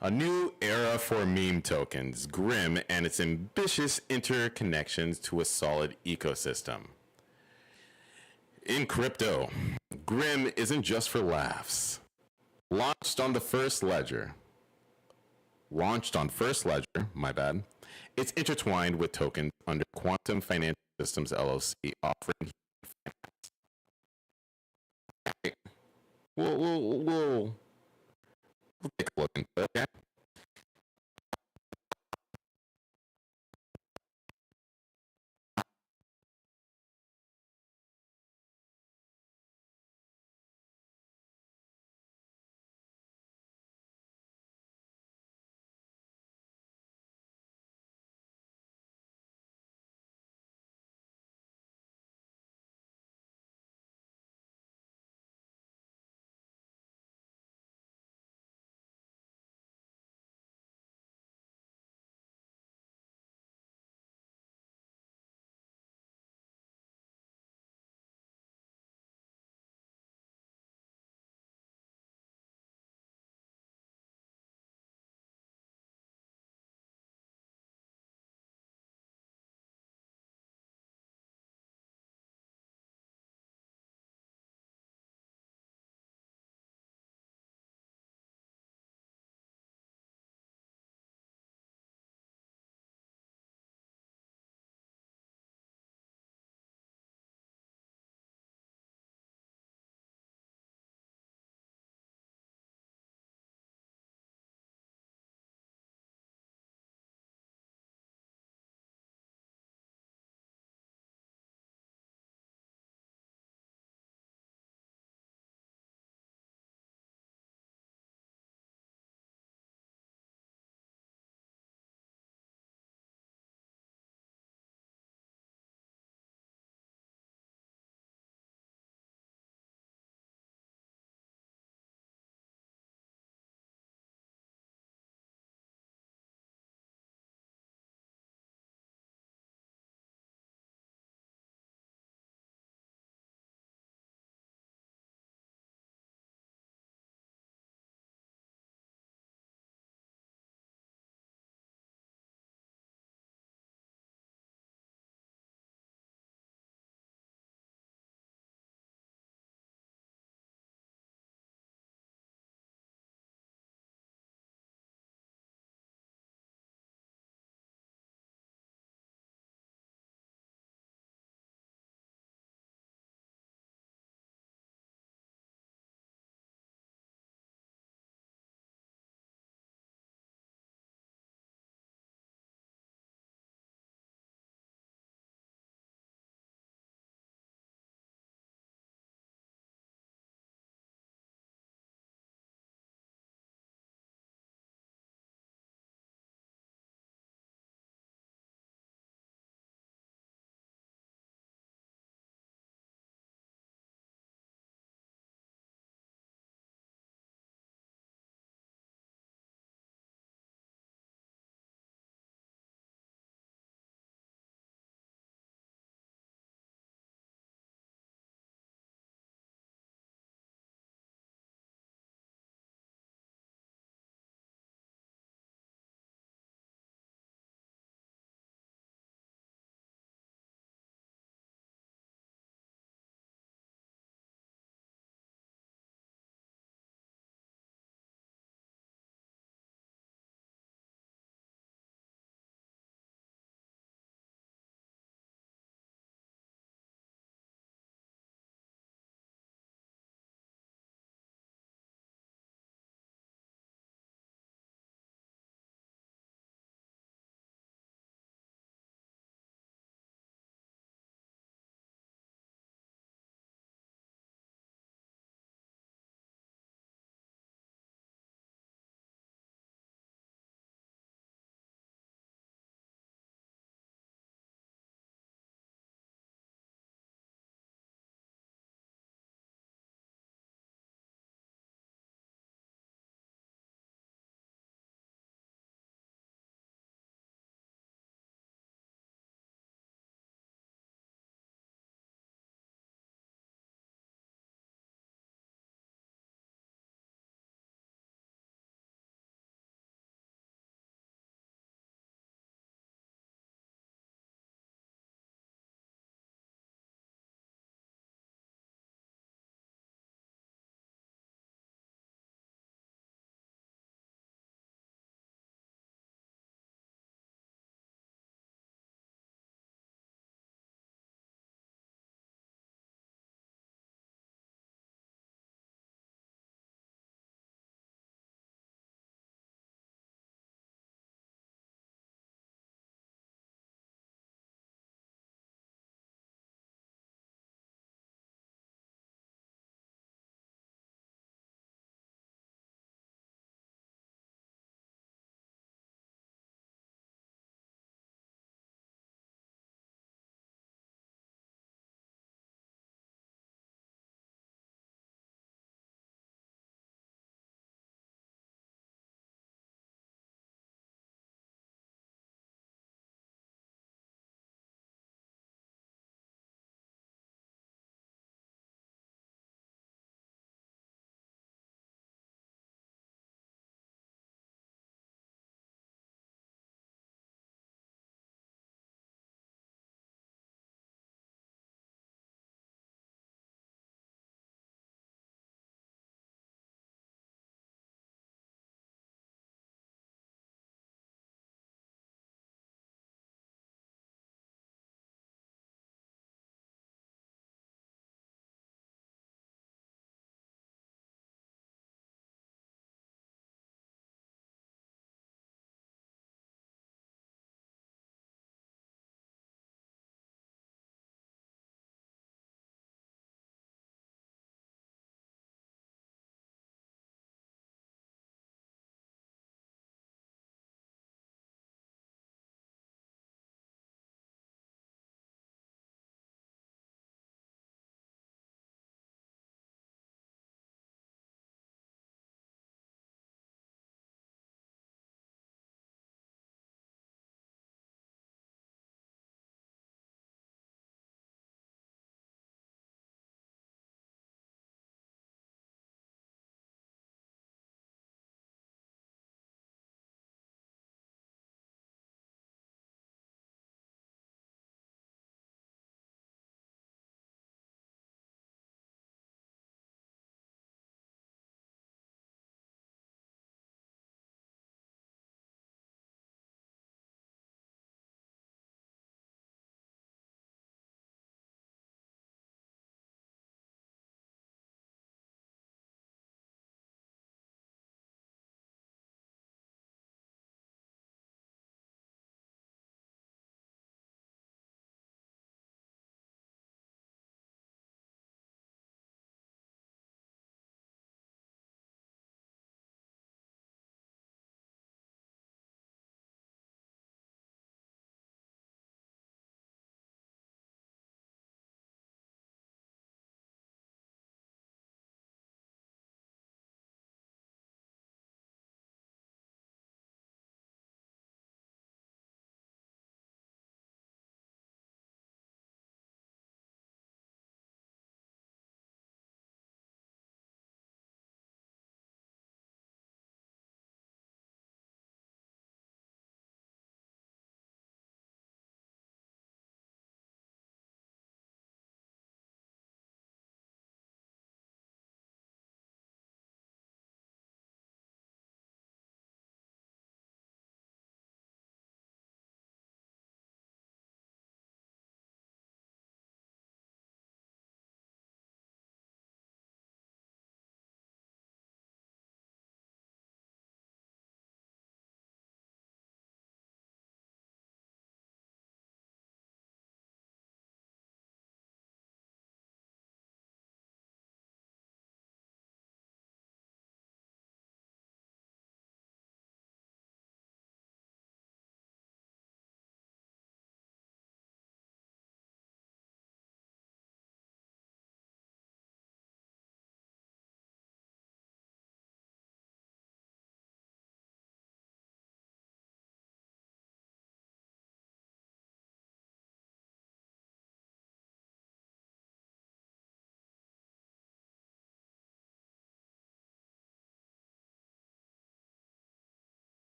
A new era for meme tokens, Grim and its ambitious interconnections to a solid ecosystem. In crypto, Grim isn't just for laughs. Launched on First Ledger, it's intertwined with tokens under Quantum Financial Systems LLC, offering. We'll take a look into it, okay?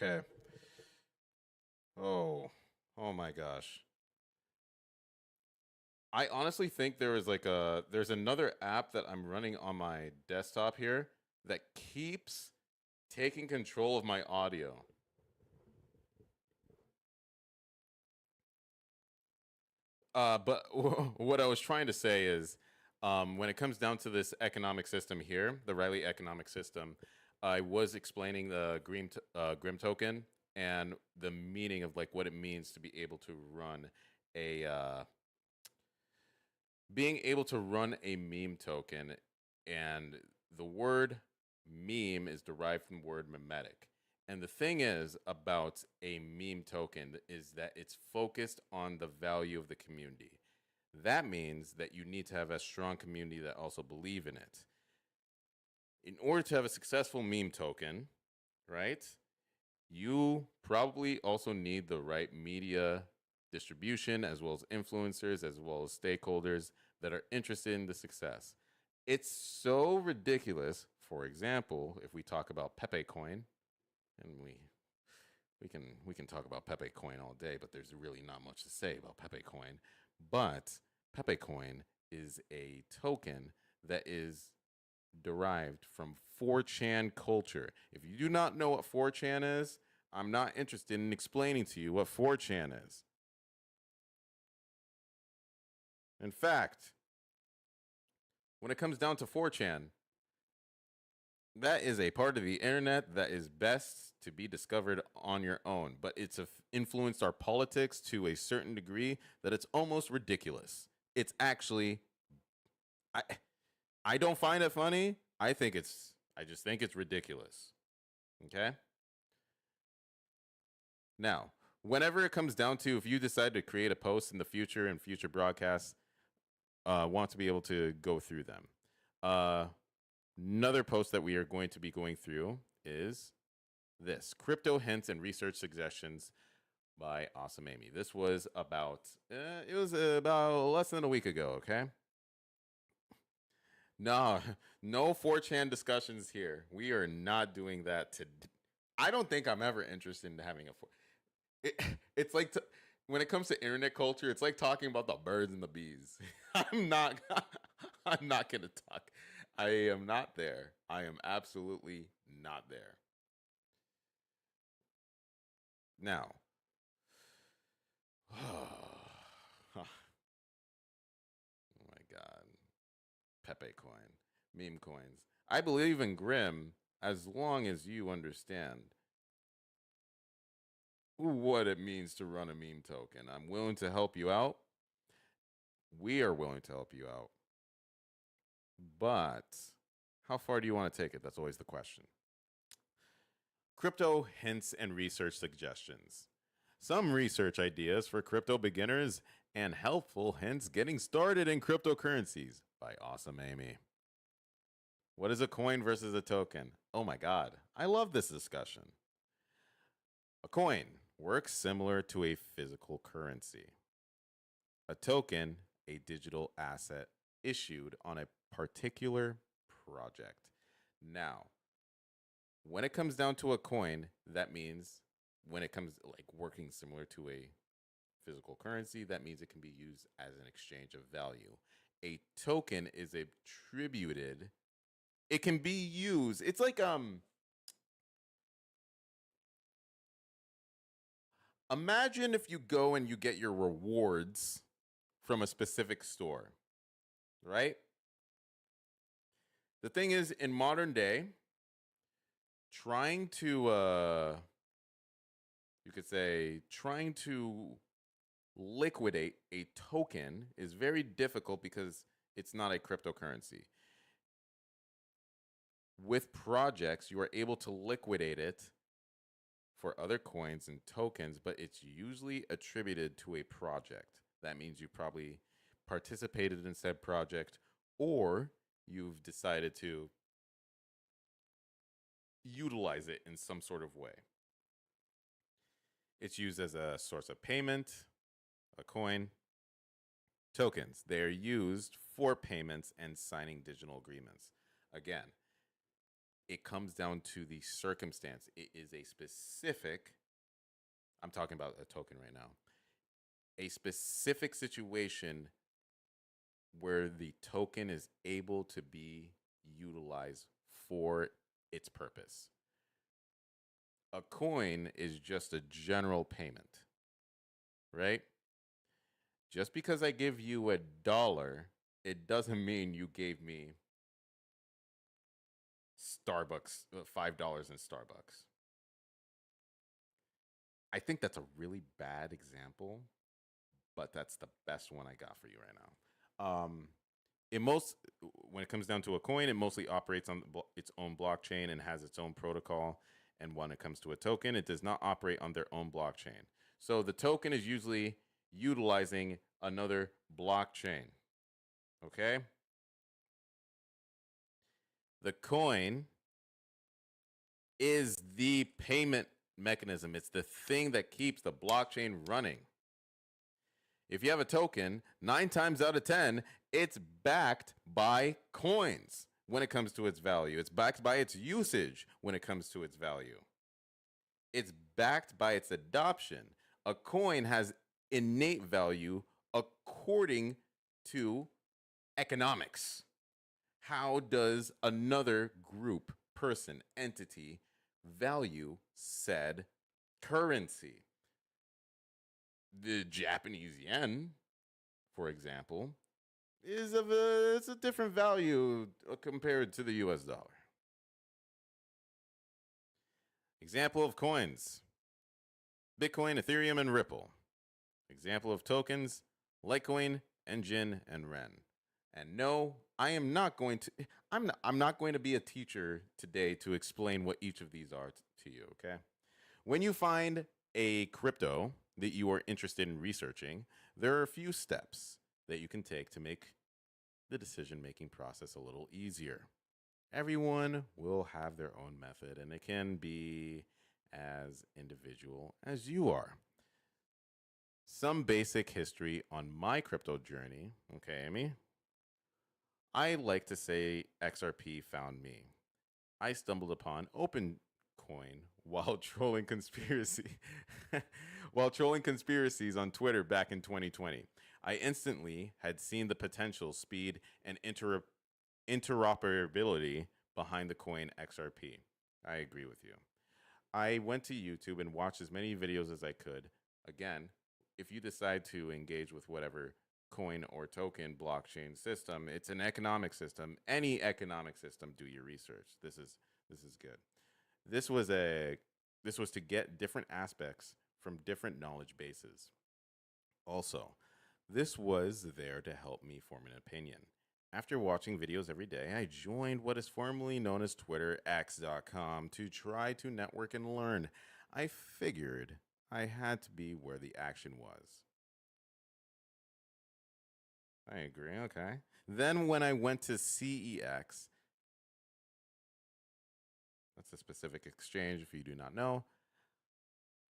Okay. Oh my gosh. I honestly think there's another app that I'm running on my desktop here that keeps taking control of my audio. But what I was trying to say is, when it comes down to this economic system here, the Riley economic system, I was explaining the Grim token and the meaning of like what it means to be able to run a being able to run a meme token, and the word meme is derived from the word memetic. And the thing is about a meme token is that it's focused on the value of the community. That means that you need to have a strong community that also believe in it. In order to have a successful meme token, right, you probably also need the right media distribution, as well as influencers, as well as stakeholders that are interested in the success. It's so ridiculous. For example, if we talk about Pepe Coin, and we can talk about Pepe Coin all day, but there's really not much to say about Pepe Coin. But Pepe Coin is a token that is derived from 4chan culture. If you do not know what 4chan is, I'm not interested in explaining to you what 4chan is. In fact, when it comes down to 4chan, that is a part of the internet that is best to be discovered on your own, but it's influenced our politics to a certain degree that it's almost ridiculous. It's actually, I don't find it funny. I just think it's ridiculous. Okay? Now, whenever it comes down to if you decide to create a post in the future and future broadcasts, want to be able to go through them. Another post that we are going to be going through is this: Crypto Hints and Research Suggestions by Awesome Amy. This was about, it was about less than a week ago, okay? No 4chan discussions here. We are not doing that today. I don't think I'm ever interested in having it's like, when it comes to internet culture, it's like talking about the birds and the bees. I'm not going to talk. I am not there. I am absolutely not there. Now, oh my God. Pepe coin, meme coins. I believe in Grim as long as you understand what it means to run a meme token. I'm willing to help you out. We are willing to help you out. But how far do you want to take it? That's always the question. Crypto hints and research suggestions. Some research ideas for crypto beginners and helpful hints getting started in cryptocurrencies by Awesome Amy. What is a coin versus a token? Oh my God, I love this discussion. A coin works similar to a physical currency. A token, a digital asset issued on a particular project. Now, when it comes down to a coin, that means when it comes like working similar to a physical currency, that means it can be used as an exchange of value. A token is attributed. It can be used. It's like imagine if you go and you get your rewards from a specific store, right? The thing is, in modern day, trying to you could say trying to liquidate a token is very difficult because it's not a cryptocurrency. With projects, you are able to liquidate it for other coins and tokens, but it's usually attributed to a project. That means you probably participated in said project, or you've decided to utilize it in some sort of way. It's used as a source of payment, a coin. Tokens, they are used for payments and signing digital agreements. Again, it comes down to the circumstance. It is a specific, I'm talking about a token right now, a specific situation where the token is able to be utilized for its purpose. A coin is just a general payment, right? Just because I give you $1, it doesn't mean you gave me Starbucks, $5 in Starbucks. I think that's a really bad example, but that's the best one I got for you right now. When it comes down to a coin, it mostly operates on its own blockchain and has its own protocol. And when it comes to a token, it does not operate on their own blockchain. So the token is usually utilizing another blockchain. Okay? The coin is the payment mechanism. It's the thing that keeps the blockchain running. If you have a token, 9 times out of 10, it's backed by coins when it comes to its value. It's backed by its usage when it comes to its value. It's backed by its adoption. A coin has innate value according to economics. How does another group, person, entity value said currency? The Japanese yen, for example, it's a different value compared to the US dollar. Example of coins: Bitcoin, Ethereum, and Ripple. Example of tokens: Litecoin, Enjin, and Ren. And no, I am not going to. I'm not going to be a teacher today to explain what each of these are to you. Okay. When you find a crypto that you are interested in researching, there are a few steps that you can take to make the decision-making process a little easier. Everyone will have their own method, and it can be as individual as you are. Some basic history on my crypto journey. Okay, Amy? I like to say XRP found me. I stumbled upon OpenCoin while trolling conspiracies on Twitter back in 2020. I instantly had seen the potential, speed, and interoperability behind the coin XRP. I agree with you. I went to YouTube and watched as many videos as I could. Again, if you decide to engage with whatever coin or token blockchain system, it's an economic system. Any economic system, do your research. This is good. This was to get different aspects from different knowledge bases. Also, this was there to help me form an opinion. After watching videos every day, I joined what is formerly known as Twitter, X.com, to try to network and learn. I figured I had to be where the action was. I agree, okay. Then when I went to CEX, that's a specific exchange if you do not know,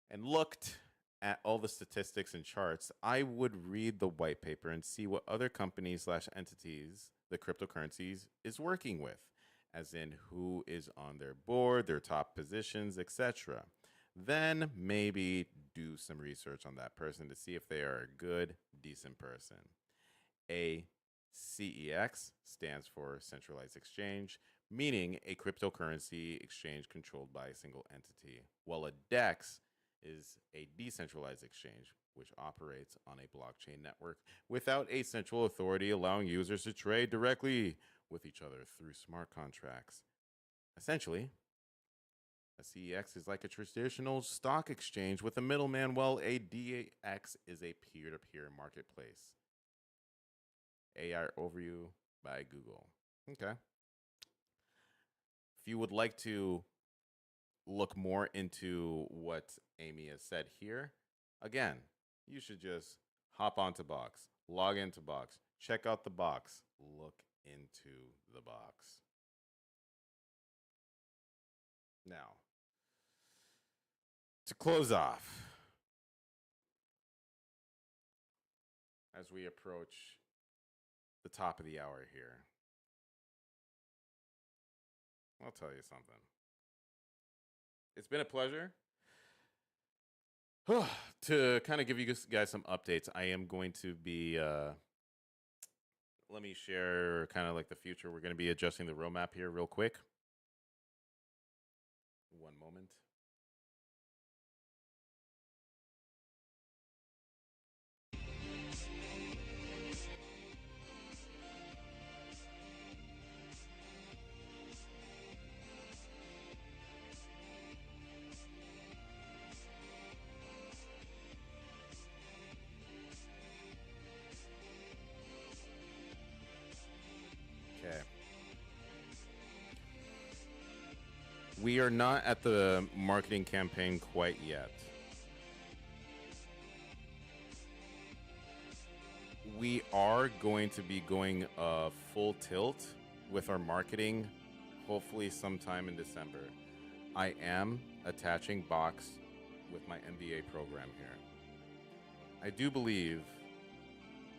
and looked at all the statistics and charts, I would read the white paper and see what other companies / entities the cryptocurrencies is working with, as in who is on their board, their top positions, etc. Then maybe do some research on that person to see if they are a good, decent person. A CEX stands for centralized exchange, meaning a cryptocurrency exchange controlled by a single entity, while a DEX is a decentralized exchange, which operates on a blockchain network without a central authority, allowing users to trade directly with each other through smart contracts. Essentially, a CEX is like a traditional stock exchange with a middleman, while a DEX is a peer-to-peer marketplace. AI overview by Google. Okay. If you would like to look more into what Amy has said here, again, you should just hop onto Box, log into Box, check out the box, look into the box. Now, to close off, as we approach the top of the hour here, I'll tell you something. It's been a pleasure. To kind of give you guys some updates, I am going to be, let me share kind of like the future. We're going to be adjusting the roadmap here real quick. One moment. Okay. We are not at the marketing campaign quite yet. We are going to be going full tilt with our marketing, hopefully sometime in December. I am attaching Box with my MBA program here. I do believe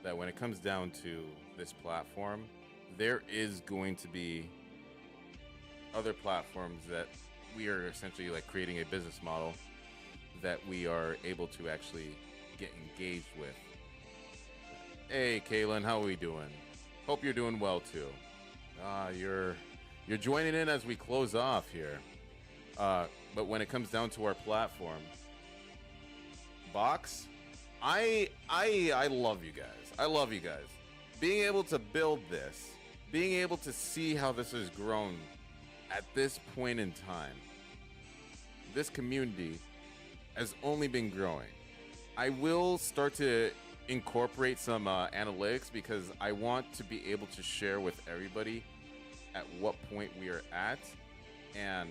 that when it comes down to this platform, there is going to be other platforms that we are essentially like creating a business model that we are able to actually get engaged with. Hey, Kaylin, how are we doing? Hope you're doing well too. You're joining in as we close off here. But when it comes down to our platform, Box, I love you guys. I love you guys. Being able to build this, being able to see how this has grown at this point in time, this community has only been growing. I will start to incorporate some analytics because I want to be able to share with everybody at what point we are at. And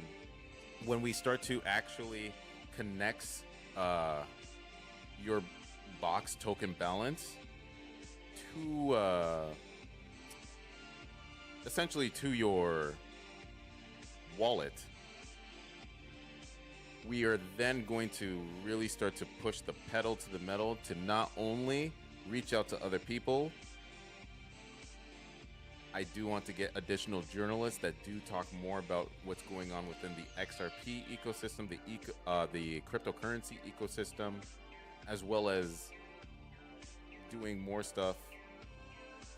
when we start to actually connect your Box token balance to essentially to your wallet, we are then going to really start to push the pedal to the metal to not only reach out to other people. I do want to get additional journalists that do talk more about what's going on within the XRP ecosystem, the cryptocurrency ecosystem, as well as doing more stuff,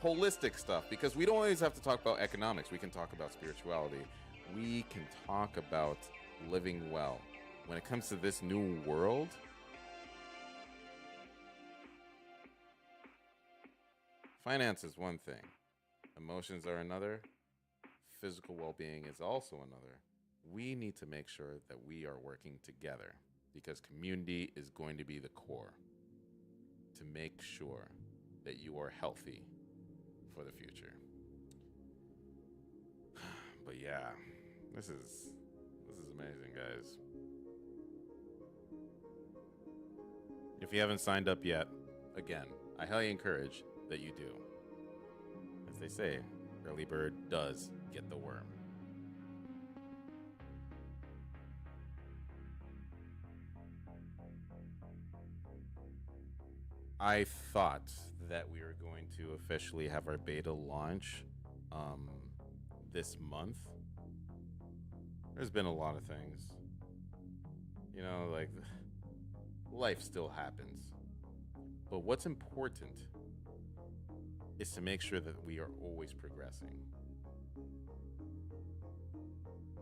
holistic stuff, because we don't always have to talk about economics. We can talk about spirituality. We can talk about living well. When it comes to this new world, finance is one thing. Emotions are another. Physical well-being is also another. We need to make sure that we are working together because community is going to be the core to make sure that you are healthy for the future. But yeah, this is amazing, guys. If you haven't signed up yet, again, I highly encourage that you do. As they say, early bird does get the worm. I thought that we were going to officially have our beta launch this month. There's been a lot of things. You know, like life still happens. But what's important is to make sure that we are always progressing.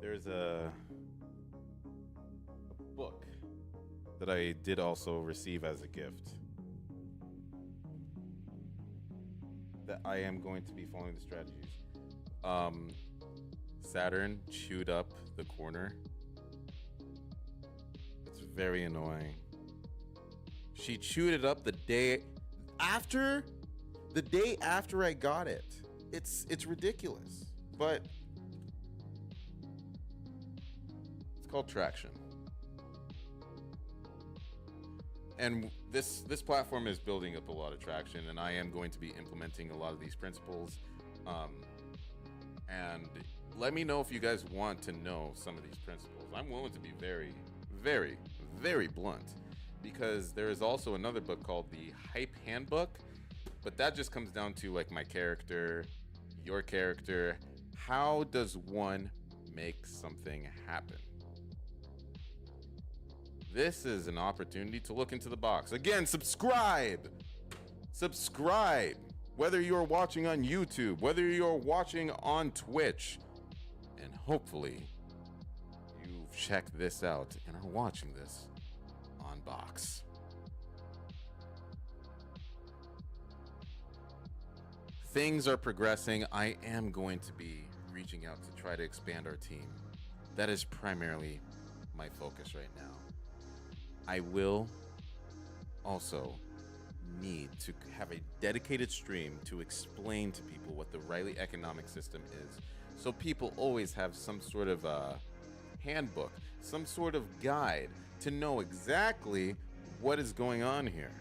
There's a book that I did also receive as a gift that I am going to be following the strategies. Saturn chewed up the corner. It's very annoying. She chewed it up the day after I got it. It's ridiculous, but it's called traction. And this platform is building up a lot of traction, and I am going to be implementing a lot of these principles. And let me know if you guys want to know some of these principles. I'm willing to be very, very, very blunt, because there is also another book called the Hype Handbook, but that just comes down to like my character, your character. How does one make something happen. This is an opportunity to look into the box. Again, subscribe. Subscribe. Whether you're watching on YouTube, whether you're watching on Twitch, and hopefully you've checked this out and are watching this on Box. Things are progressing. I am going to be reaching out to try to expand our team. That is primarily my focus right now. I will also need to have a dedicated stream to explain to people what the Riley economic system is, so people always have some sort of handbook, some sort of guide to know exactly what is going on here.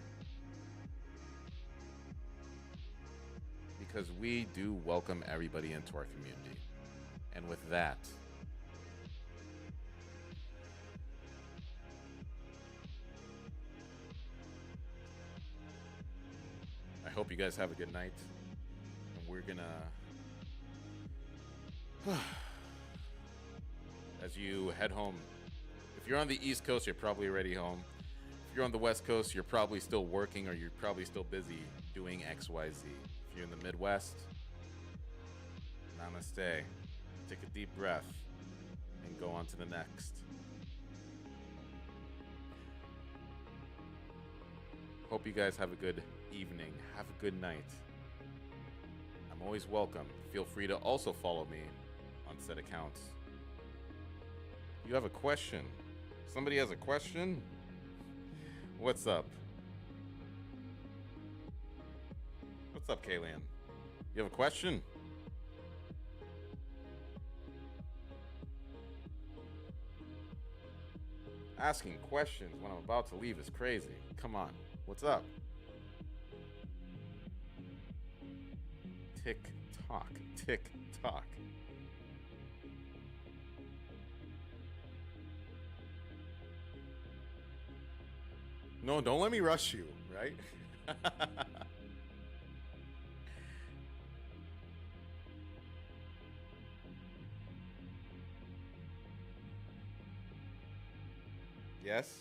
Because we do welcome everybody into our community. And with that, I hope you guys have a good night. And we're gonna, as you head home, if you're on the East Coast, you're probably already home. If you're on the West Coast, you're probably still working, or you're probably still busy doing XYZ. If you're in the Midwest, namaste. Take a deep breath and go on to the next. Hope you guys have a good evening. Have a good night. I'm always welcome. Feel free to also follow me on said accounts. You have a question? Somebody has a question? What's up? What's up, Kalian? You have a question? Asking questions when I'm about to leave is crazy. Come on. What's up? Tick tock. Tick tock. No, don't let me rush you, right? Yes?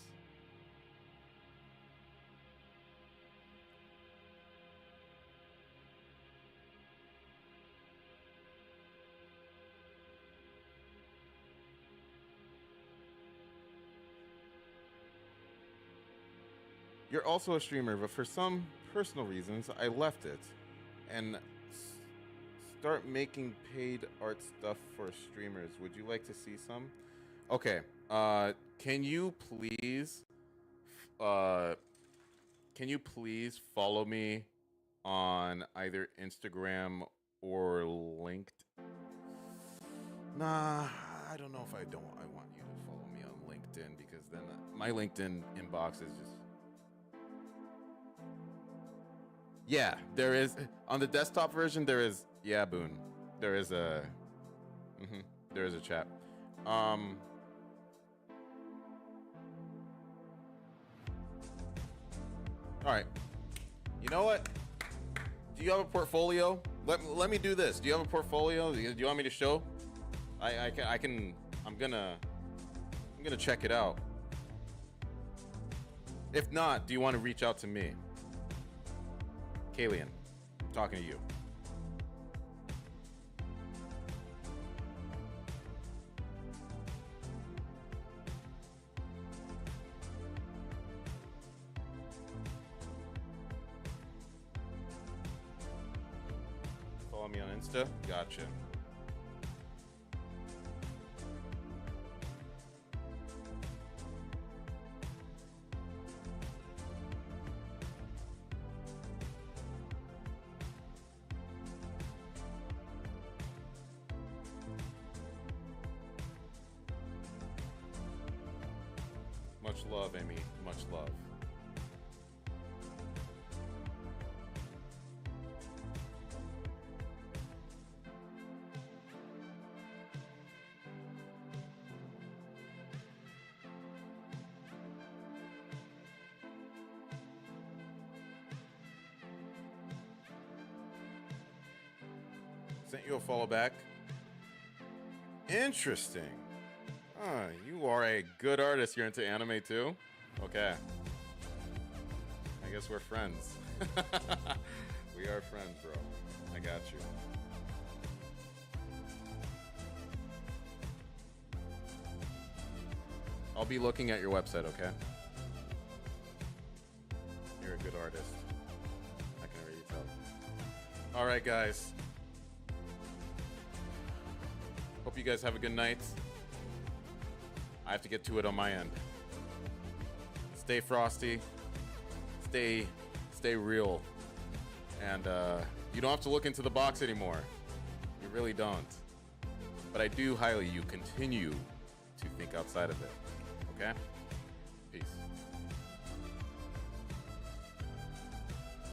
You're also a streamer, but for some personal reasons, I left it and start making paid art stuff for streamers. Would you like to see some? Okay. Can you please follow me on either Instagram or LinkedIn? Nah, I don't know if I want you to follow me on LinkedIn, because then my LinkedIn inbox is just... Yeah, there is on the desktop version. There is, yeah, Boone. There is a, there is a chat. All right. You know what? Do you have a portfolio? Let me do this. Do you have a portfolio? Do you want me to show? I can. I'm gonna check it out. If not, do you want to reach out to me? Kalian, I'm talking to you. Follow me on Insta? Gotcha. Much love, Amy. Much love. Sent you a follow back. Interesting. You are a good artist. You're into anime too? Okay. I guess we're friends. We are friends, bro. I got you. I'll be looking at your website, okay? You're a good artist. I can already tell. All right, guys. Hope you guys have a good night. I have to get to it on my end. Stay frosty. Stay real. And you don't have to look into the box anymore. You really don't. But I do highly you continue to think outside of it. Okay?